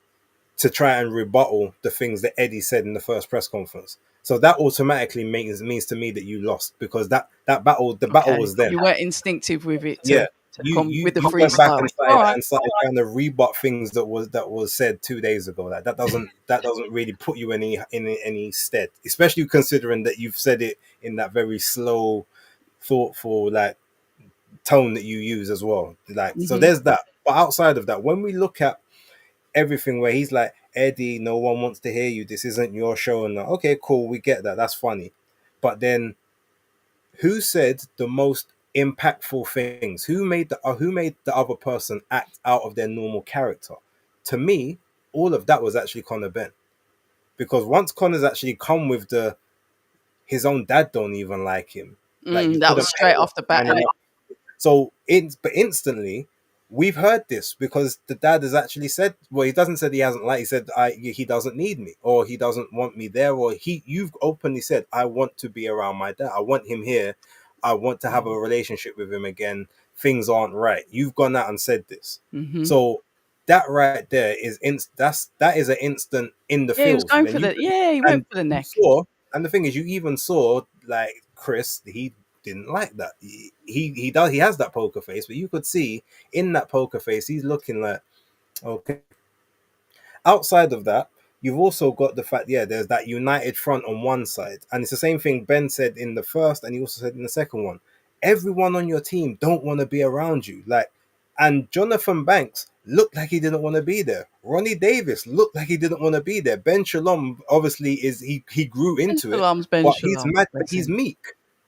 Speaker 1: to try and rebuttal the things that Eddie said in the first press conference. So that automatically means to me that you lost, because that the battle
Speaker 2: Okay.
Speaker 1: was there.
Speaker 2: You weren't instinctive with it
Speaker 1: Yeah,
Speaker 2: to
Speaker 1: you
Speaker 2: come
Speaker 1: you
Speaker 2: with the
Speaker 1: you went back
Speaker 2: freestyle.
Speaker 1: and
Speaker 2: All right.
Speaker 1: started trying to rebut things that was said 2 days ago. Like that doesn't really put you in any stead, especially considering that you've said it in that very slow, thoughtful like tone that you use as well. Like, so
Speaker 2: Mhm.
Speaker 1: there's that. But outside of that, when we look at everything where he's like, Eddie, no one wants to hear you. This isn't your show. And okay, cool, we get that. That's funny. But then, who said the most impactful things? Who made the other person act out of their normal character? To me, all of that was actually Conor Ben. Because once Connor's actually come with the his own dad don't even like him. Like you
Speaker 2: That
Speaker 1: couldn't
Speaker 2: was straight off the bat, innit?
Speaker 1: so but instantly, we've heard this because the dad has actually said, well, he doesn't said he hasn't he said he doesn't need me or he doesn't want me there or you've openly said I want to be around my dad. I want him here. I want to have a relationship with him again. Things aren't right. You've gone out and said this.
Speaker 2: Mm-hmm.
Speaker 1: So that right there is that is an instant in the
Speaker 2: Yeah, he was
Speaker 1: feels, and
Speaker 2: going
Speaker 1: then
Speaker 2: for the. Yeah, he went for the
Speaker 1: you
Speaker 2: neck.
Speaker 1: saw, and the thing is, you even saw like Chris, he didn't like that. He does he has that poker face, but you could see in that poker face, he's looking like okay. Outside of that, you've also got the fact, yeah, there's that united front on one side, and it's the same thing Ben said in the first, and he also said in the second one. Everyone on your team don't want to be around you, like, and Jonathan Banks looked like he didn't want to be there. Ronnie Davis looked like he didn't want to be there. Ben Shalom obviously is he grew
Speaker 2: Ben
Speaker 1: into it,
Speaker 2: Shalom's Ben
Speaker 1: but he's
Speaker 2: Shalom.
Speaker 1: mad, but
Speaker 2: Bless
Speaker 1: he's
Speaker 2: him.
Speaker 1: meek.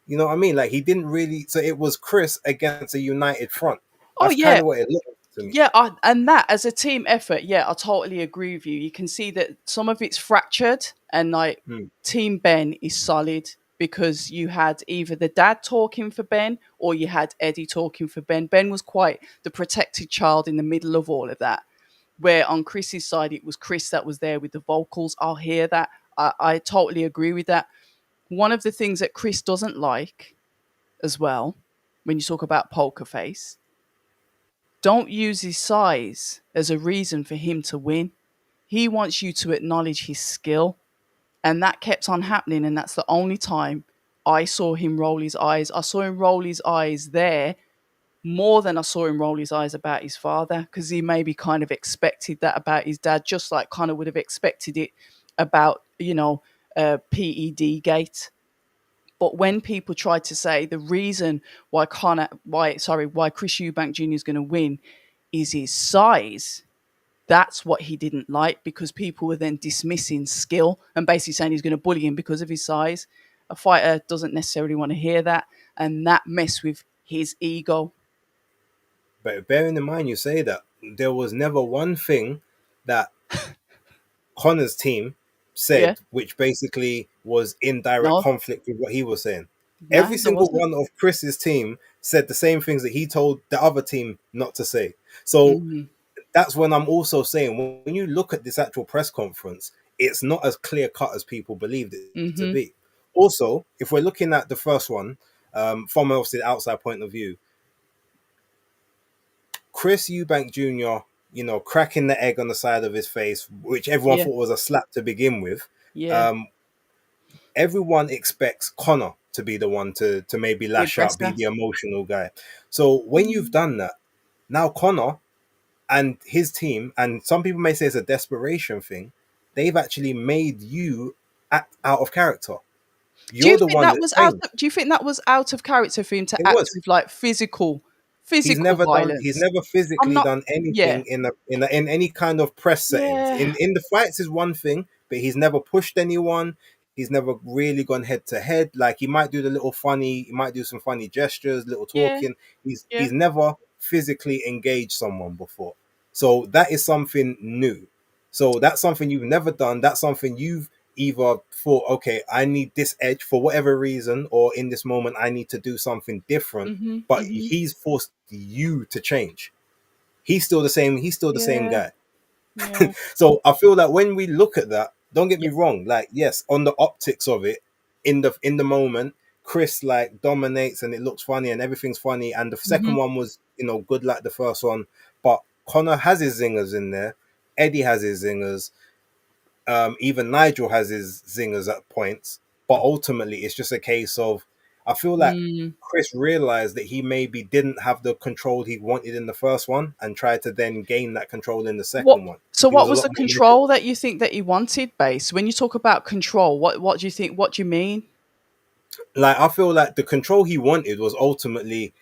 Speaker 1: You know what I mean? Like he didn't really. So it was Chris against a united front.
Speaker 2: Oh
Speaker 1: That's kind
Speaker 2: yeah,
Speaker 1: of what it looked like to me.
Speaker 2: yeah, and that as a team effort, yeah, I totally agree with you. You can see that some of it's fractured, and like
Speaker 1: Hmm.
Speaker 2: Team Ben is solid because you had either the dad talking for Ben or you had Eddie talking for Ben. Ben was quite the protected child in the middle of all of that. Where on Chris's side, it was Chris that was there with the vocals. I'll hear that. I totally agree with that. One of the things that Chris doesn't like as well, when you talk about Poker Face, don't use his size as a reason for him to win. He wants you to acknowledge his skill. And that kept on happening. And that's the only time I saw him roll his eyes. I saw him roll his eyes there more than I saw him roll his eyes about his father, because he maybe kind of expected that about his dad, just like Connor would have expected it about, PED Gate. But when people try to say the reason why why Chris Eubank Jr. is going to win is his size, that's what he didn't like, because people were then dismissing skill and basically saying he's going to bully him because of his size. A fighter doesn't necessarily want to hear that, and that messed with his ego.
Speaker 1: But bearing in mind, you say that there was never one thing that Connor's team
Speaker 2: Yeah,
Speaker 1: said which basically was in direct
Speaker 2: no,
Speaker 1: conflict with what he was saying.
Speaker 2: nah,
Speaker 1: Every
Speaker 2: there
Speaker 1: single
Speaker 2: wasn't.
Speaker 1: one of Chris's team said the same things that he told the other team not to say. So
Speaker 2: Mm-hmm.
Speaker 1: that's when I'm also saying when you look at this actual press conference, it's not as clear cut as people believed it to
Speaker 2: Mm-hmm.
Speaker 1: be. Also, if we're looking at the first one, from obviously the outside point of view, Chris Eubank Jr., cracking the egg on the side of his face, which everyone
Speaker 2: Yeah,
Speaker 1: thought was a slap to begin with.
Speaker 2: yeah.
Speaker 1: Um, Everyone expects Connor to be the one to maybe
Speaker 2: The
Speaker 1: lash out, be
Speaker 2: aggressor.
Speaker 1: the emotional guy. So when you've
Speaker 2: Mm.
Speaker 1: done that, now Connor and his team, and some people may say it's a desperation thing, they've actually made you act out of character.
Speaker 2: Do you
Speaker 1: You're the
Speaker 2: think
Speaker 1: one
Speaker 2: that
Speaker 1: that
Speaker 2: was out?
Speaker 1: changed.
Speaker 2: Do you think that was out of character for him to
Speaker 1: It
Speaker 2: act
Speaker 1: was.
Speaker 2: with like physical
Speaker 1: He's
Speaker 2: violence?
Speaker 1: never
Speaker 2: I'm
Speaker 1: physically
Speaker 2: not.
Speaker 1: done
Speaker 2: Yeah,
Speaker 1: anything in any kind of press settings.
Speaker 2: yeah,
Speaker 1: In the fights is one thing, but he's never pushed anyone. He's never really gone head to head. Like he might do some funny gestures, little
Speaker 2: yeah,
Speaker 1: talking.
Speaker 2: yeah.
Speaker 1: He's never physically engaged someone before. So that is something new. So that's something you've never done. That's something you've either thought, okay, I need this edge for whatever reason, or in this moment I need to do something different,
Speaker 2: Mhm,
Speaker 1: but
Speaker 2: mhm.
Speaker 1: he's forced you to change. He's still the same. He's still the same
Speaker 2: Yeah,
Speaker 1: guy.
Speaker 2: yeah,
Speaker 1: So I feel that when we look at that, don't get
Speaker 2: yeah.
Speaker 1: me wrong. Like yes, on the optics of it, in the moment, Chris like dominates and it looks funny and everything's funny. And the second
Speaker 2: Mhm.
Speaker 1: one was good like the first one, but Connor has his zingers in there. Eddie has his zingers. Even Nigel has his zingers at points, but ultimately it's just a case of I feel like
Speaker 2: Mm.
Speaker 1: Chris realized that he maybe didn't have the control he wanted in the first one and tried to then gain that control in the
Speaker 2: What?
Speaker 1: second one.
Speaker 2: So,
Speaker 1: He was
Speaker 2: what
Speaker 1: a
Speaker 2: was
Speaker 1: lot
Speaker 2: the
Speaker 1: more manipulative.
Speaker 2: control that you think that he wanted, base? When you talk about control, what do you think? What do you mean?
Speaker 1: Like I feel like the control he wanted was ultimately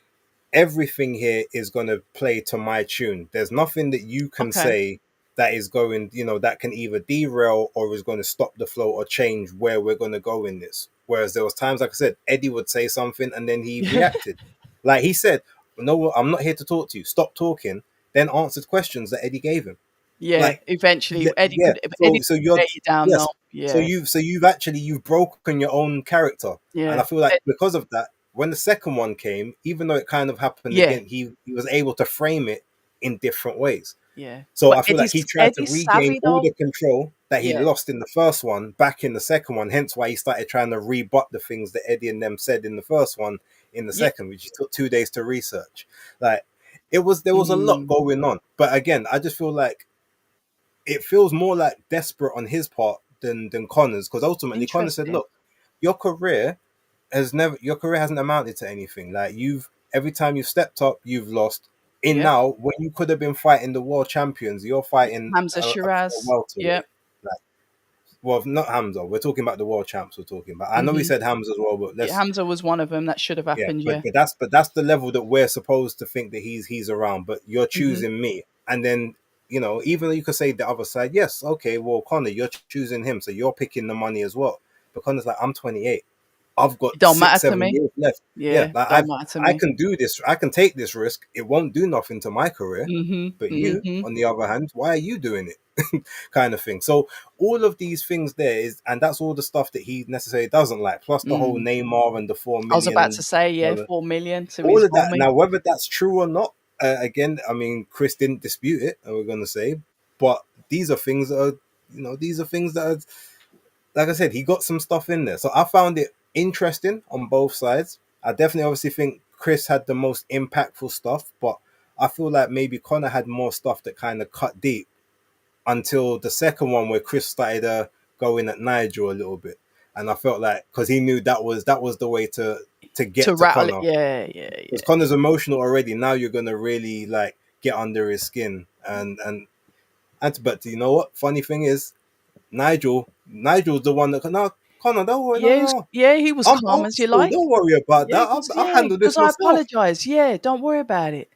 Speaker 1: everything here is going to play to my tune. There's nothing that you can
Speaker 2: Okay.
Speaker 1: say that is going, that can either derail or is going to stop the flow or change where we're going to go in this. Whereas there was times, like I said, Eddie would say something and then he
Speaker 2: Yeah.
Speaker 1: reacted. Like he said, no, I'm not here to talk to you. Stop talking. Then answered questions that Eddie gave him.
Speaker 2: Yeah,
Speaker 1: Like,
Speaker 2: eventually Eddie
Speaker 1: yeah.
Speaker 2: could
Speaker 1: So
Speaker 2: Eddie
Speaker 1: so
Speaker 2: could
Speaker 1: you're
Speaker 2: lay you down
Speaker 1: yes.
Speaker 2: though. Yeah,
Speaker 1: So you've broken your own character, and I
Speaker 2: yeah,
Speaker 1: feel like
Speaker 2: Ed
Speaker 1: because of that, when the second one came, even though it kind of happened
Speaker 2: yeah,
Speaker 1: again, he was able to frame it in different ways.
Speaker 2: yeah.
Speaker 1: So
Speaker 2: But
Speaker 1: I feel like he tried to
Speaker 2: Eddie's
Speaker 1: regain
Speaker 2: savvy
Speaker 1: all
Speaker 2: though.
Speaker 1: the control that he
Speaker 2: Yeah,
Speaker 1: lost in the first one back in the second one. Hence why he started trying to rebut the things that Eddie and them said in the first one in the
Speaker 2: yeah.
Speaker 1: second, which he took 2 days to research. Like there was a lot
Speaker 2: Mm,
Speaker 1: going on. But again, I just feel like it feels more like desperate on his part than Connor's, because ultimately Connor said,
Speaker 2: interesting.
Speaker 1: "Look, your career your career hasn't amounted to anything. Like you've every time you've stepped up, you've lost. In
Speaker 2: Yep.
Speaker 1: now, when you could have been fighting the world champions, you're fighting
Speaker 2: Hamza
Speaker 1: a
Speaker 2: Shiraz.
Speaker 1: welterweight.
Speaker 2: Yep.
Speaker 1: Like, well, not Hamza. We're talking about the world champs. We're talking about. I know we
Speaker 2: Hmm.
Speaker 1: said Hamza as well, but
Speaker 2: Yeah,
Speaker 1: let's
Speaker 2: Hamza was one of them that should have
Speaker 1: yeah.
Speaker 2: happened. Yeah.
Speaker 1: But that's the level that we're supposed to think that he's around. But you're
Speaker 2: Hmm.
Speaker 1: choosing me, and then even though you could say the other side, yes, okay, well, Connor, you're choosing him, so you're picking the money as well. But Connor's like, I'm 28. I've got
Speaker 2: It don't
Speaker 1: six,
Speaker 2: matter to
Speaker 1: 7
Speaker 2: me.
Speaker 1: years left. Yeah,
Speaker 2: Yeah,
Speaker 1: like
Speaker 2: don't matter to
Speaker 1: I
Speaker 2: me.
Speaker 1: can do this. I can take this risk. It won't do nothing to my career.
Speaker 2: Hmm.
Speaker 1: But you,
Speaker 2: Hmm.
Speaker 1: on the other hand, why are you doing it? Kind of thing. So all of these things there is, and that's all the stuff that he necessarily doesn't like. Plus the whole
Speaker 2: Mm.
Speaker 1: Neymar and the four
Speaker 2: I was about to
Speaker 1: million,
Speaker 2: say,
Speaker 1: you
Speaker 2: yeah,
Speaker 1: know,
Speaker 2: 4 million to his
Speaker 1: all of that.
Speaker 2: homie.
Speaker 1: Now, whether that's true or not, again, I mean, Chris didn't dispute it, and we're going to say, but these are things that are, these are things that are, like I said, he got some stuff in there. So I found it interesting on both sides. I definitely obviously think Chris had the most impactful stuff, but I feel like maybe Connor had more stuff that kind of cut deep until the second one where Chris started going at Nigel a little bit. And I felt like because he knew that was the way to
Speaker 2: To
Speaker 1: get to
Speaker 2: rattle it.
Speaker 1: Connor,
Speaker 2: Yeah, yeah,
Speaker 1: because
Speaker 2: yeah.
Speaker 1: Connor's emotional already. Now you're gonna really like get under his skin, and but you know what? Funny thing is, Nigel's the one that no Connor, don't worry, no,
Speaker 2: Yeah,
Speaker 1: no,
Speaker 2: yeah, he was
Speaker 1: I'm
Speaker 2: calm
Speaker 1: old
Speaker 2: as you
Speaker 1: school.
Speaker 2: like.
Speaker 1: Don't worry about
Speaker 2: Yeah,
Speaker 1: that.
Speaker 2: because
Speaker 1: I'll
Speaker 2: yeah,
Speaker 1: handle
Speaker 2: because
Speaker 1: this
Speaker 2: I
Speaker 1: myself.
Speaker 2: apologize. Yeah, don't worry about it.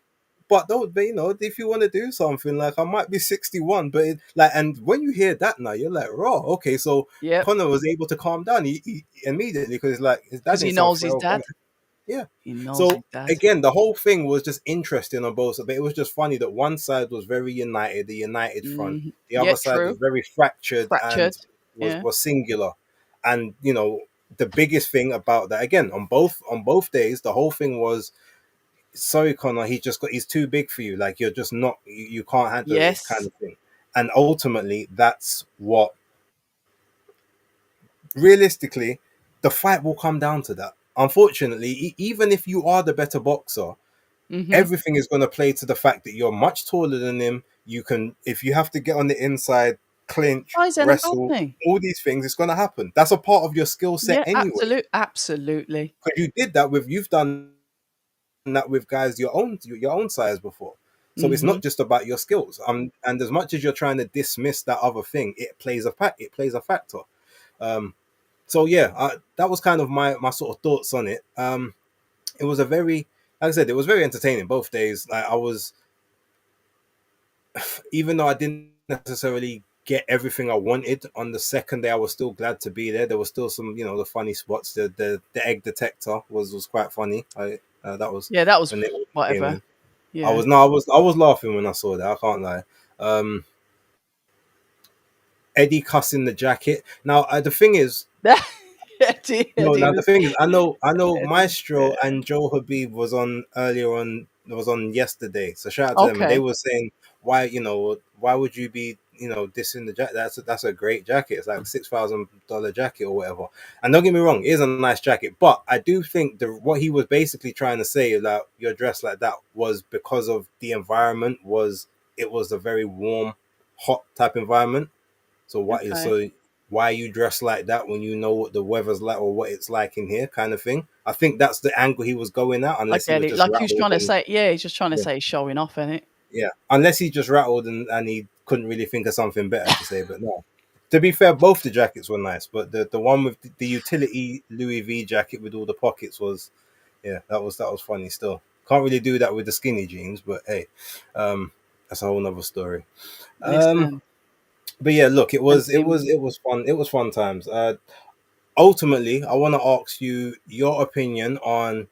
Speaker 1: But don't, but if you want to do something, like I might be 61, but like, and when you hear that now, you're like, raw, okay. So
Speaker 2: Yep,
Speaker 1: Connor was able to calm down he immediately because like his dad
Speaker 2: because he
Speaker 1: didn't sound
Speaker 2: knows his
Speaker 1: frail.
Speaker 2: dad.
Speaker 1: Yeah.
Speaker 2: He knows
Speaker 1: So
Speaker 2: his dad.
Speaker 1: again, the whole thing was just interesting on both sides, but it was just funny that one side was very united, the united front.
Speaker 2: Mhm.
Speaker 1: The
Speaker 2: Yeah,
Speaker 1: other side was
Speaker 2: true.
Speaker 1: very fractured and
Speaker 2: Fractured.
Speaker 1: was
Speaker 2: Yeah.
Speaker 1: was singular. And the biggest thing about that again on both days, the whole thing was sorry, Connor, he's too big for you. Like you're just not you can't handle this kind
Speaker 2: Yes.
Speaker 1: of thing. And ultimately, that's what realistically the fight will come down to that. Unfortunately, even if you are the better boxer,
Speaker 2: Mhm.
Speaker 1: everything is going to play to the fact that you're much taller than him. You can, if you have to get on the inside, clinch,
Speaker 2: Why is that a bad
Speaker 1: wrestle,
Speaker 2: thing?
Speaker 1: all these things, it's going to happen. That's a part of your skill set
Speaker 2: Yeah,
Speaker 1: anyway.
Speaker 2: absolutely.
Speaker 1: Because you've done that with guys your own size before. So it's
Speaker 2: Mhm.
Speaker 1: not just about your skills. And as much as you're trying to dismiss that other thing, it plays a factor. Um, so yeah, that was kind of my sort of thoughts on it. It was a very, like I said, it was very entertaining both days. Like I was, even though I didn't necessarily get everything I wanted on the second day, I was still glad to be there. There was still some, the funny spots. The egg detector was quite funny. That was
Speaker 2: Yeah, that was
Speaker 1: when it came
Speaker 2: whatever.
Speaker 1: in. I
Speaker 2: Yeah.
Speaker 1: was no, I was laughing when I saw that. I can't lie. Um, Eddie cussing the jacket. Now the thing is, no,
Speaker 2: Eddie
Speaker 1: now the
Speaker 2: was
Speaker 1: thing is, I know
Speaker 2: Eddie.
Speaker 1: Maestro
Speaker 2: Yeah.
Speaker 1: and Joe Habib was on yesterday. So shout out to them, and they
Speaker 2: Okay.
Speaker 1: were saying why would you be dissing the jacket? That's a great jacket. It's like $6,000 jacket or whatever. And don't get me wrong, it is a nice jacket, but I do think what he was basically trying to say about you're dressed like that was because of the environment it was a very warm, hot type environment. So
Speaker 2: Okay.
Speaker 1: why you dress like that when you know what the weather's like or what it's like in here, kind of thing. I think that's the angle he was going at,
Speaker 2: I
Speaker 1: unless he
Speaker 2: get
Speaker 1: was
Speaker 2: it.
Speaker 1: just
Speaker 2: Like he was
Speaker 1: rattled
Speaker 2: trying to
Speaker 1: and
Speaker 2: say, yeah, he's just trying to
Speaker 1: yeah,
Speaker 2: say he's showing off, isn't it?
Speaker 1: yeah. Unless he just rattled and he couldn't really think of something better to say. But no. To be fair, both the jackets were nice, but the one with the utility Louis V jacket with all the pockets was yeah, that was funny still. Can't really do that with the skinny jeans, but hey, that's a whole nother story. Um,
Speaker 2: Listen,
Speaker 1: but yeah, look, it
Speaker 2: and
Speaker 1: was it
Speaker 2: Tim.
Speaker 1: was it was fun. It was fun times. Ultimately, I want to ask you your opinion on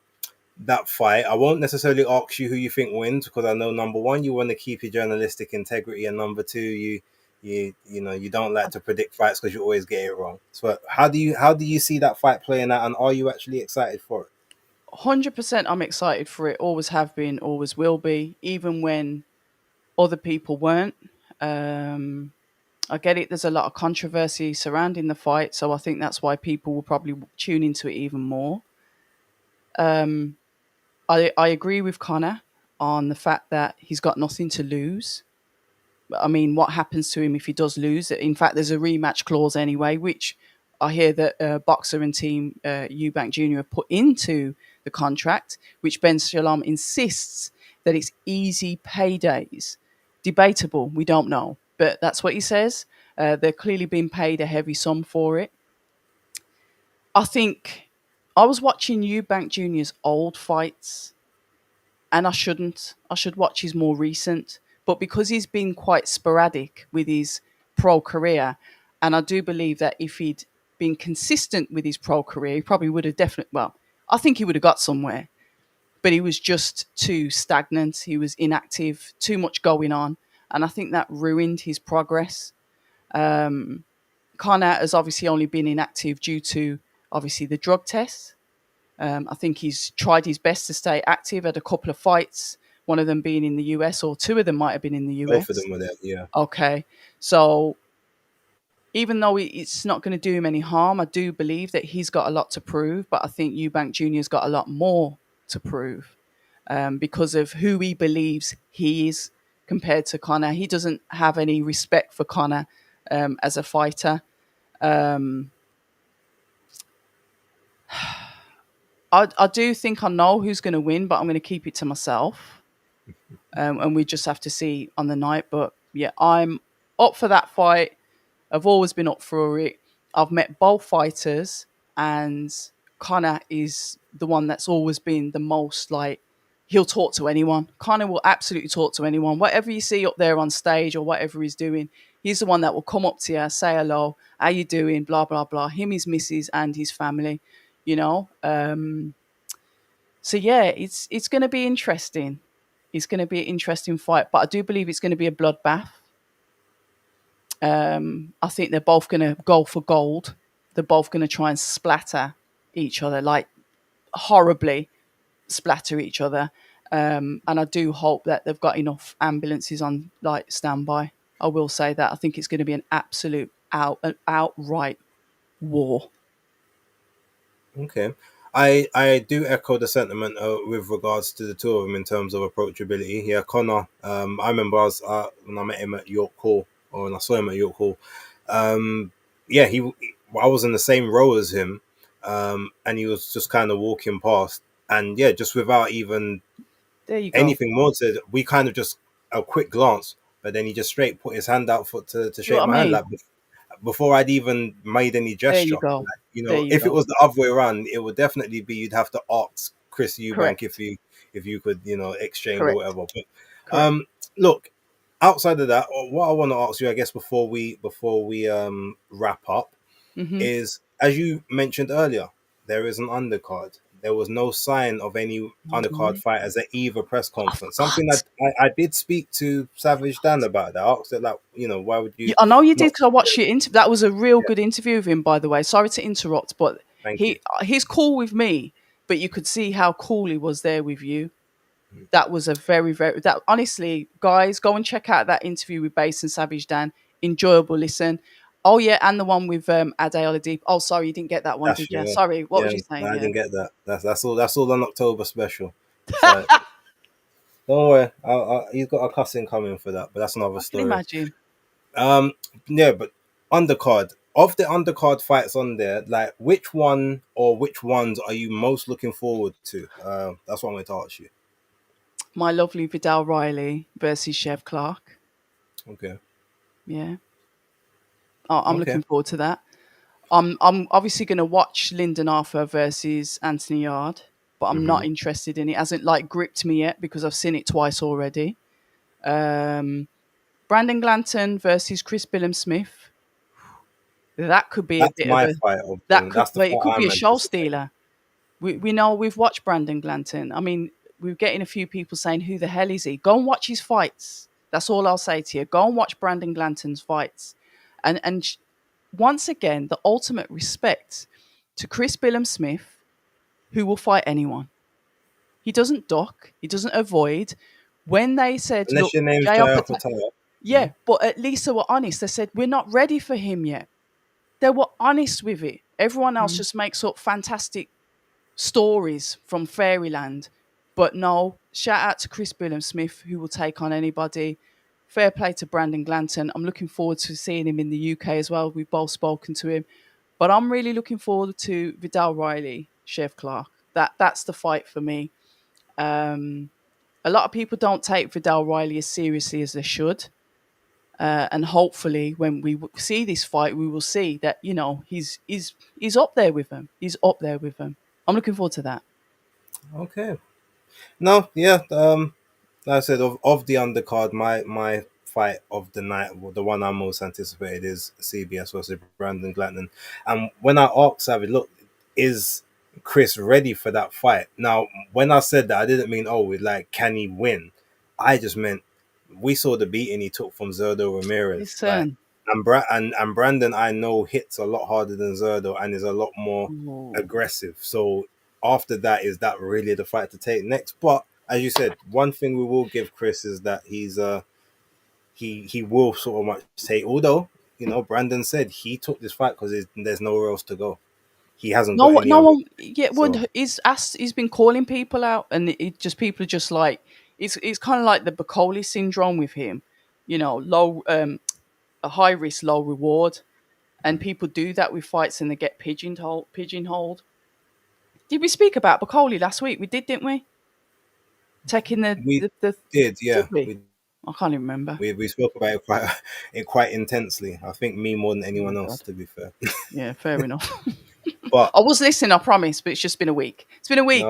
Speaker 1: that fight. I won't necessarily ask you who you think wins because I know number one, you want to keep your journalistic integrity, and number two, you don't like to predict fights because you always get it wrong. So how do you see that fight playing out, and are you actually excited for it?
Speaker 2: 100% I'm excited for it. Always have been, always will be, even when other people weren't. Um, I get it. There's a lot of controversy surrounding the fight, so I think that's why people will probably tune into it even more. Um, I agree with Connor on the fact that he's got nothing to lose. I mean, what happens to him if he does lose? In fact, there's a rematch clause anyway, which I hear that Boxer and team Eubank Jr. have put into the contract, which Ben Shalom insists that it's easy paydays. Debatable, we don't know, but that's what he says. They're clearly being paid a heavy sum for it. I think I was watching Eubank Jr.'s old fights, and I shouldn't. I should watch his more recent. But because he's been quite sporadic with his pro career, and I do believe that if he'd been consistent with his pro career, he probably would have definitely. Well, I think he would have got somewhere, but he was just too stagnant. He was inactive, too much going on, and I think that ruined his progress. Um, Conor has obviously only been inactive due to obviously the drug test. I think he's tried his best to stay active at a couple of fights, one of them being in the US, or two of them might have been in the
Speaker 1: Both of
Speaker 2: US.
Speaker 1: them were there, yeah.
Speaker 2: Okay. So even though it's not going to do him any harm, I do believe that he's got a lot to prove, but I think Eubank Jr.'s got a lot more to prove because of who he believes he is compared to Conor. He doesn't have any respect for Conor as a fighter. Um, I do think I know who's going to win, but I'm going to keep it to myself. And we just have to see on the night. But yeah, I'm up for that fight. I've always been up for it. I've met both fighters, and Connor is the one that's always been the most like, he'll talk to anyone. Connor will absolutely talk to anyone. Whatever you see up there on stage or whatever he's doing, he's the one that will come up to you, say hello, how you doing, blah blah blah. Him, his missus, and his family. You know. So yeah, it's going to be interesting. It's going to be an interesting fight, but I do believe it's going to be a bloodbath. I think they're both going to go for gold. They're both going to try and splatter each other, like horribly splatter each other. And I do hope that they've got enough ambulances on like standby. I will say that I think it's going to be an absolute outright war.
Speaker 1: Okay. I do echo the sentiment with regards to the two of them in terms of approachability. Yeah, Connor. I remember when I met him at York Hall, or when I saw him at York Hall. Um, yeah, I was in the same row as him, and he was just kind of walking past, and yeah, just without even
Speaker 2: There you go.
Speaker 1: anything more to, we kind of just a quick glance, but then he just straight put his hand out to
Speaker 2: See what
Speaker 1: shake
Speaker 2: I
Speaker 1: my hand,
Speaker 2: mean?
Speaker 1: like before I'd even made any
Speaker 2: There
Speaker 1: gesture.
Speaker 2: you go.
Speaker 1: Like,
Speaker 2: There you
Speaker 1: if it
Speaker 2: go.
Speaker 1: was the other way around, it would definitely be you'd have to ask Chris Eubank
Speaker 2: Correct.
Speaker 1: if you could, exchange or
Speaker 2: Correct.
Speaker 1: whatever. But
Speaker 2: Correct.
Speaker 1: look, outside of that, what I want to ask you, I guess, before we wrap up,
Speaker 2: Hmm.
Speaker 1: is, as you mentioned earlier, there is an undercard. There was no sign of any undercard
Speaker 2: Mhm.
Speaker 1: fighters at either press
Speaker 2: I
Speaker 1: conference. Something
Speaker 2: forgot.
Speaker 1: that I did speak to Savage Dan about that. I asked it, like, why would you
Speaker 2: I know you did
Speaker 1: not?
Speaker 2: because I watched your interview. That was a real
Speaker 1: Yeah,
Speaker 2: good interview with him, by the way. Sorry to interrupt, but
Speaker 1: thank you.
Speaker 2: he's cool with me. But you could see how cool he was there with you. That was a very, very that honestly, guys, go and check out that interview with Bass and Savage Dan. Enjoyable listen. Oh yeah, and the one with Ade Oladipo. Oh, sorry, you didn't get that one,
Speaker 1: That's
Speaker 2: did you?
Speaker 1: yeah,
Speaker 2: Sorry, what
Speaker 1: yeah.
Speaker 2: was you
Speaker 1: No,
Speaker 2: saying?
Speaker 1: I
Speaker 2: Yeah.
Speaker 1: didn't get that. That's all on October special. So don't worry. He's got a cussing coming for that, but that's another
Speaker 2: I can
Speaker 1: story.
Speaker 2: imagine.
Speaker 1: Um, yeah, but undercard, of the undercard fights on there, like which one or which ones are you most looking forward to? That's what I'm going to ask you.
Speaker 2: My lovely Vidal Riley versus Chev Clark.
Speaker 1: Okay.
Speaker 2: Yeah. Oh, I'm
Speaker 1: Okay.
Speaker 2: looking forward to that. I'm obviously going to watch Lyndon Arthur versus Anthony Yard, but I'm
Speaker 1: Mm-hmm.
Speaker 2: not interested in it. It hasn't like gripped me yet because I've seen it twice already. Um, Brandon Glanton versus Chris Billum Smith. That could be a
Speaker 1: That's
Speaker 2: bit of
Speaker 1: my
Speaker 2: a
Speaker 1: fight of
Speaker 2: that
Speaker 1: them.
Speaker 2: could
Speaker 1: That's the
Speaker 2: wait. It
Speaker 1: fight
Speaker 2: could be
Speaker 1: I'm
Speaker 2: a show
Speaker 1: anticipating.
Speaker 2: stealer. We know we've watched Brandon Glanton. I mean, we're getting a few people saying, "Who the hell is he?" Go and watch his fights. That's all I'll say to you. Go and watch Brandon Glanton's fights, and once again, the ultimate respect to Chris Billum Smith, who will fight anyone. He doesn't duck. He doesn't avoid. When they said,
Speaker 1: Unless
Speaker 2: "Look,
Speaker 1: your name's
Speaker 2: Jay
Speaker 1: Jaya
Speaker 2: Opeta,"
Speaker 1: Pataya.
Speaker 2: yeah, but at least they were honest. They said, "We're not ready for him yet." They were honest with it. Everyone else
Speaker 1: Mhm.
Speaker 2: just makes up fantastic stories from fairyland. But no, shout out to Chris Billum Smith, who will take on anybody. Fair play to Brandon Glanton. I'm looking forward to seeing him in the UK as well. We've both spoken to him. But I'm really looking forward to Vidal Riley, Chef Clark. That's the fight for me. Um, a lot of people don't take Vidal Riley as seriously as they should. And hopefully, when we see this fight, we will see that he's up there with them. He's up there with them. I'm looking forward to that.
Speaker 1: Okay. No, yeah. Like I said, of the undercard, my fight of the night, well, the one I'm most anticipated is CBS versus Brandon Glanton. And when I asked Savage, look, is Chris ready for that fight? Now, when I said that, I didn't mean, oh, like, can he win? I just meant we saw the beating he took from Zerdo Ramirez, like.
Speaker 2: Listen,
Speaker 1: And Brandon, I know, hits a lot harder than Zerdo and is a lot more
Speaker 2: ooh.
Speaker 1: aggressive. So after that, is that really the fight to take next? But as you said, one thing we will give Chris is that he will sort of much take. Although Brandon said he took this fight because there's nowhere else to go. He hasn't got any
Speaker 2: No
Speaker 1: other.
Speaker 2: one. Yeah, well,
Speaker 1: So
Speaker 2: he's asked. He's been calling people out, and people are just like it's kind of like the Bacoli syndrome with him. Low, a high risk, low reward, and people do that with fights, and they get pigeonholed. Pigeonholed. Did we speak about Bacoli last week? We did, didn't we? Taking
Speaker 1: we
Speaker 2: the
Speaker 1: did,
Speaker 2: did
Speaker 1: yeah,
Speaker 2: we? I can't even remember.
Speaker 1: we spoke about it quite quite intensely. I think me more than
Speaker 2: Oh my
Speaker 1: anyone else,
Speaker 2: god.
Speaker 1: to be fair.
Speaker 2: Yeah, fair enough.
Speaker 1: But
Speaker 2: I was listening, I promise, but it's just been a week. It's been a
Speaker 1: no,
Speaker 2: week.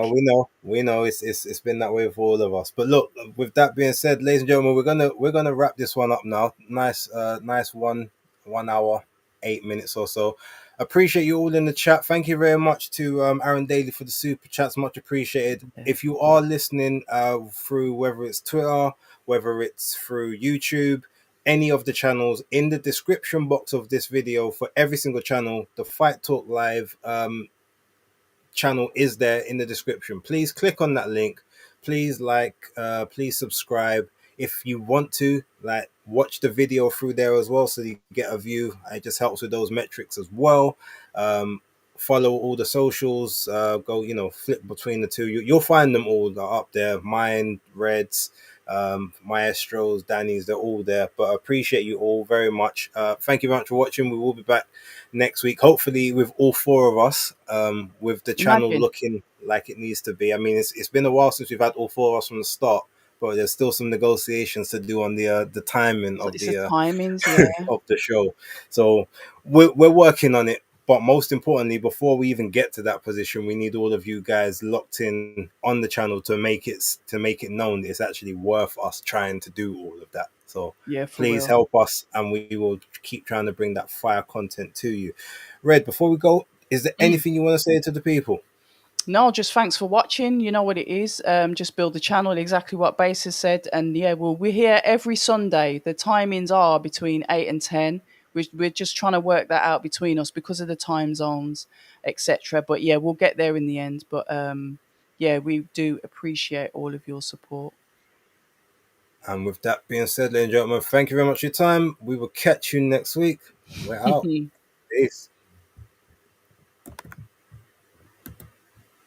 Speaker 1: we know it's been that way for all of us. But look, with that being said, ladies and gentlemen, we're gonna wrap this one up now. Nice 1 hour, 8 minutes or so. Appreciate you all in the chat. Thank you very much to Aaron Daly for the super chats. Much appreciated.
Speaker 2: Yeah.
Speaker 1: If you are listening through whether it's Twitter, whether it's through YouTube, any of the channels, in the description box of this video for every single channel, the Fight Talk Live channel is there in the description. Please click on that link. Please please subscribe. If you want to, like, watch the video through there as well, so you get a view. It just helps with those metrics as well. um Follow all the socials. Go, flip between the two. You'll find them all. They're up there. Mine, Reds, Maestros, Danny's, they're all there. But I appreciate you all very much. Thank you very much for watching. We will be back next week, hopefully with all four of us, with the channel
Speaker 2: Imagine.
Speaker 1: looking like it needs to be. I mean, it's been a while since we've had all four of us from the start, but there's still some negotiations to do on the timing
Speaker 2: So
Speaker 1: of
Speaker 2: it's the
Speaker 1: the
Speaker 2: timings, yeah.
Speaker 1: of the show. So we're working on it. But most importantly, before we even get to that position, we need all of you guys locked in on the channel to make it known that it's actually worth us trying to do all of that. So
Speaker 2: Yeah, for
Speaker 1: please
Speaker 2: real.
Speaker 1: help us, and we will keep trying to bring that fire content to you. Red, before we go, is there
Speaker 2: Mm.
Speaker 1: anything you want to say to the people?
Speaker 2: No, just thanks for watching. You know what it is. Just build the channel, exactly what Base has said. And yeah, we're here every Sunday. The timings are between 8 and 10. We're just trying to work that out between us because of the time zones, etc. But yeah, we'll get there in the end. But yeah, we do appreciate all of your support.
Speaker 1: And with that being said, ladies and gentlemen, thank you very much for your time. We will catch you next week. We're out. Peace.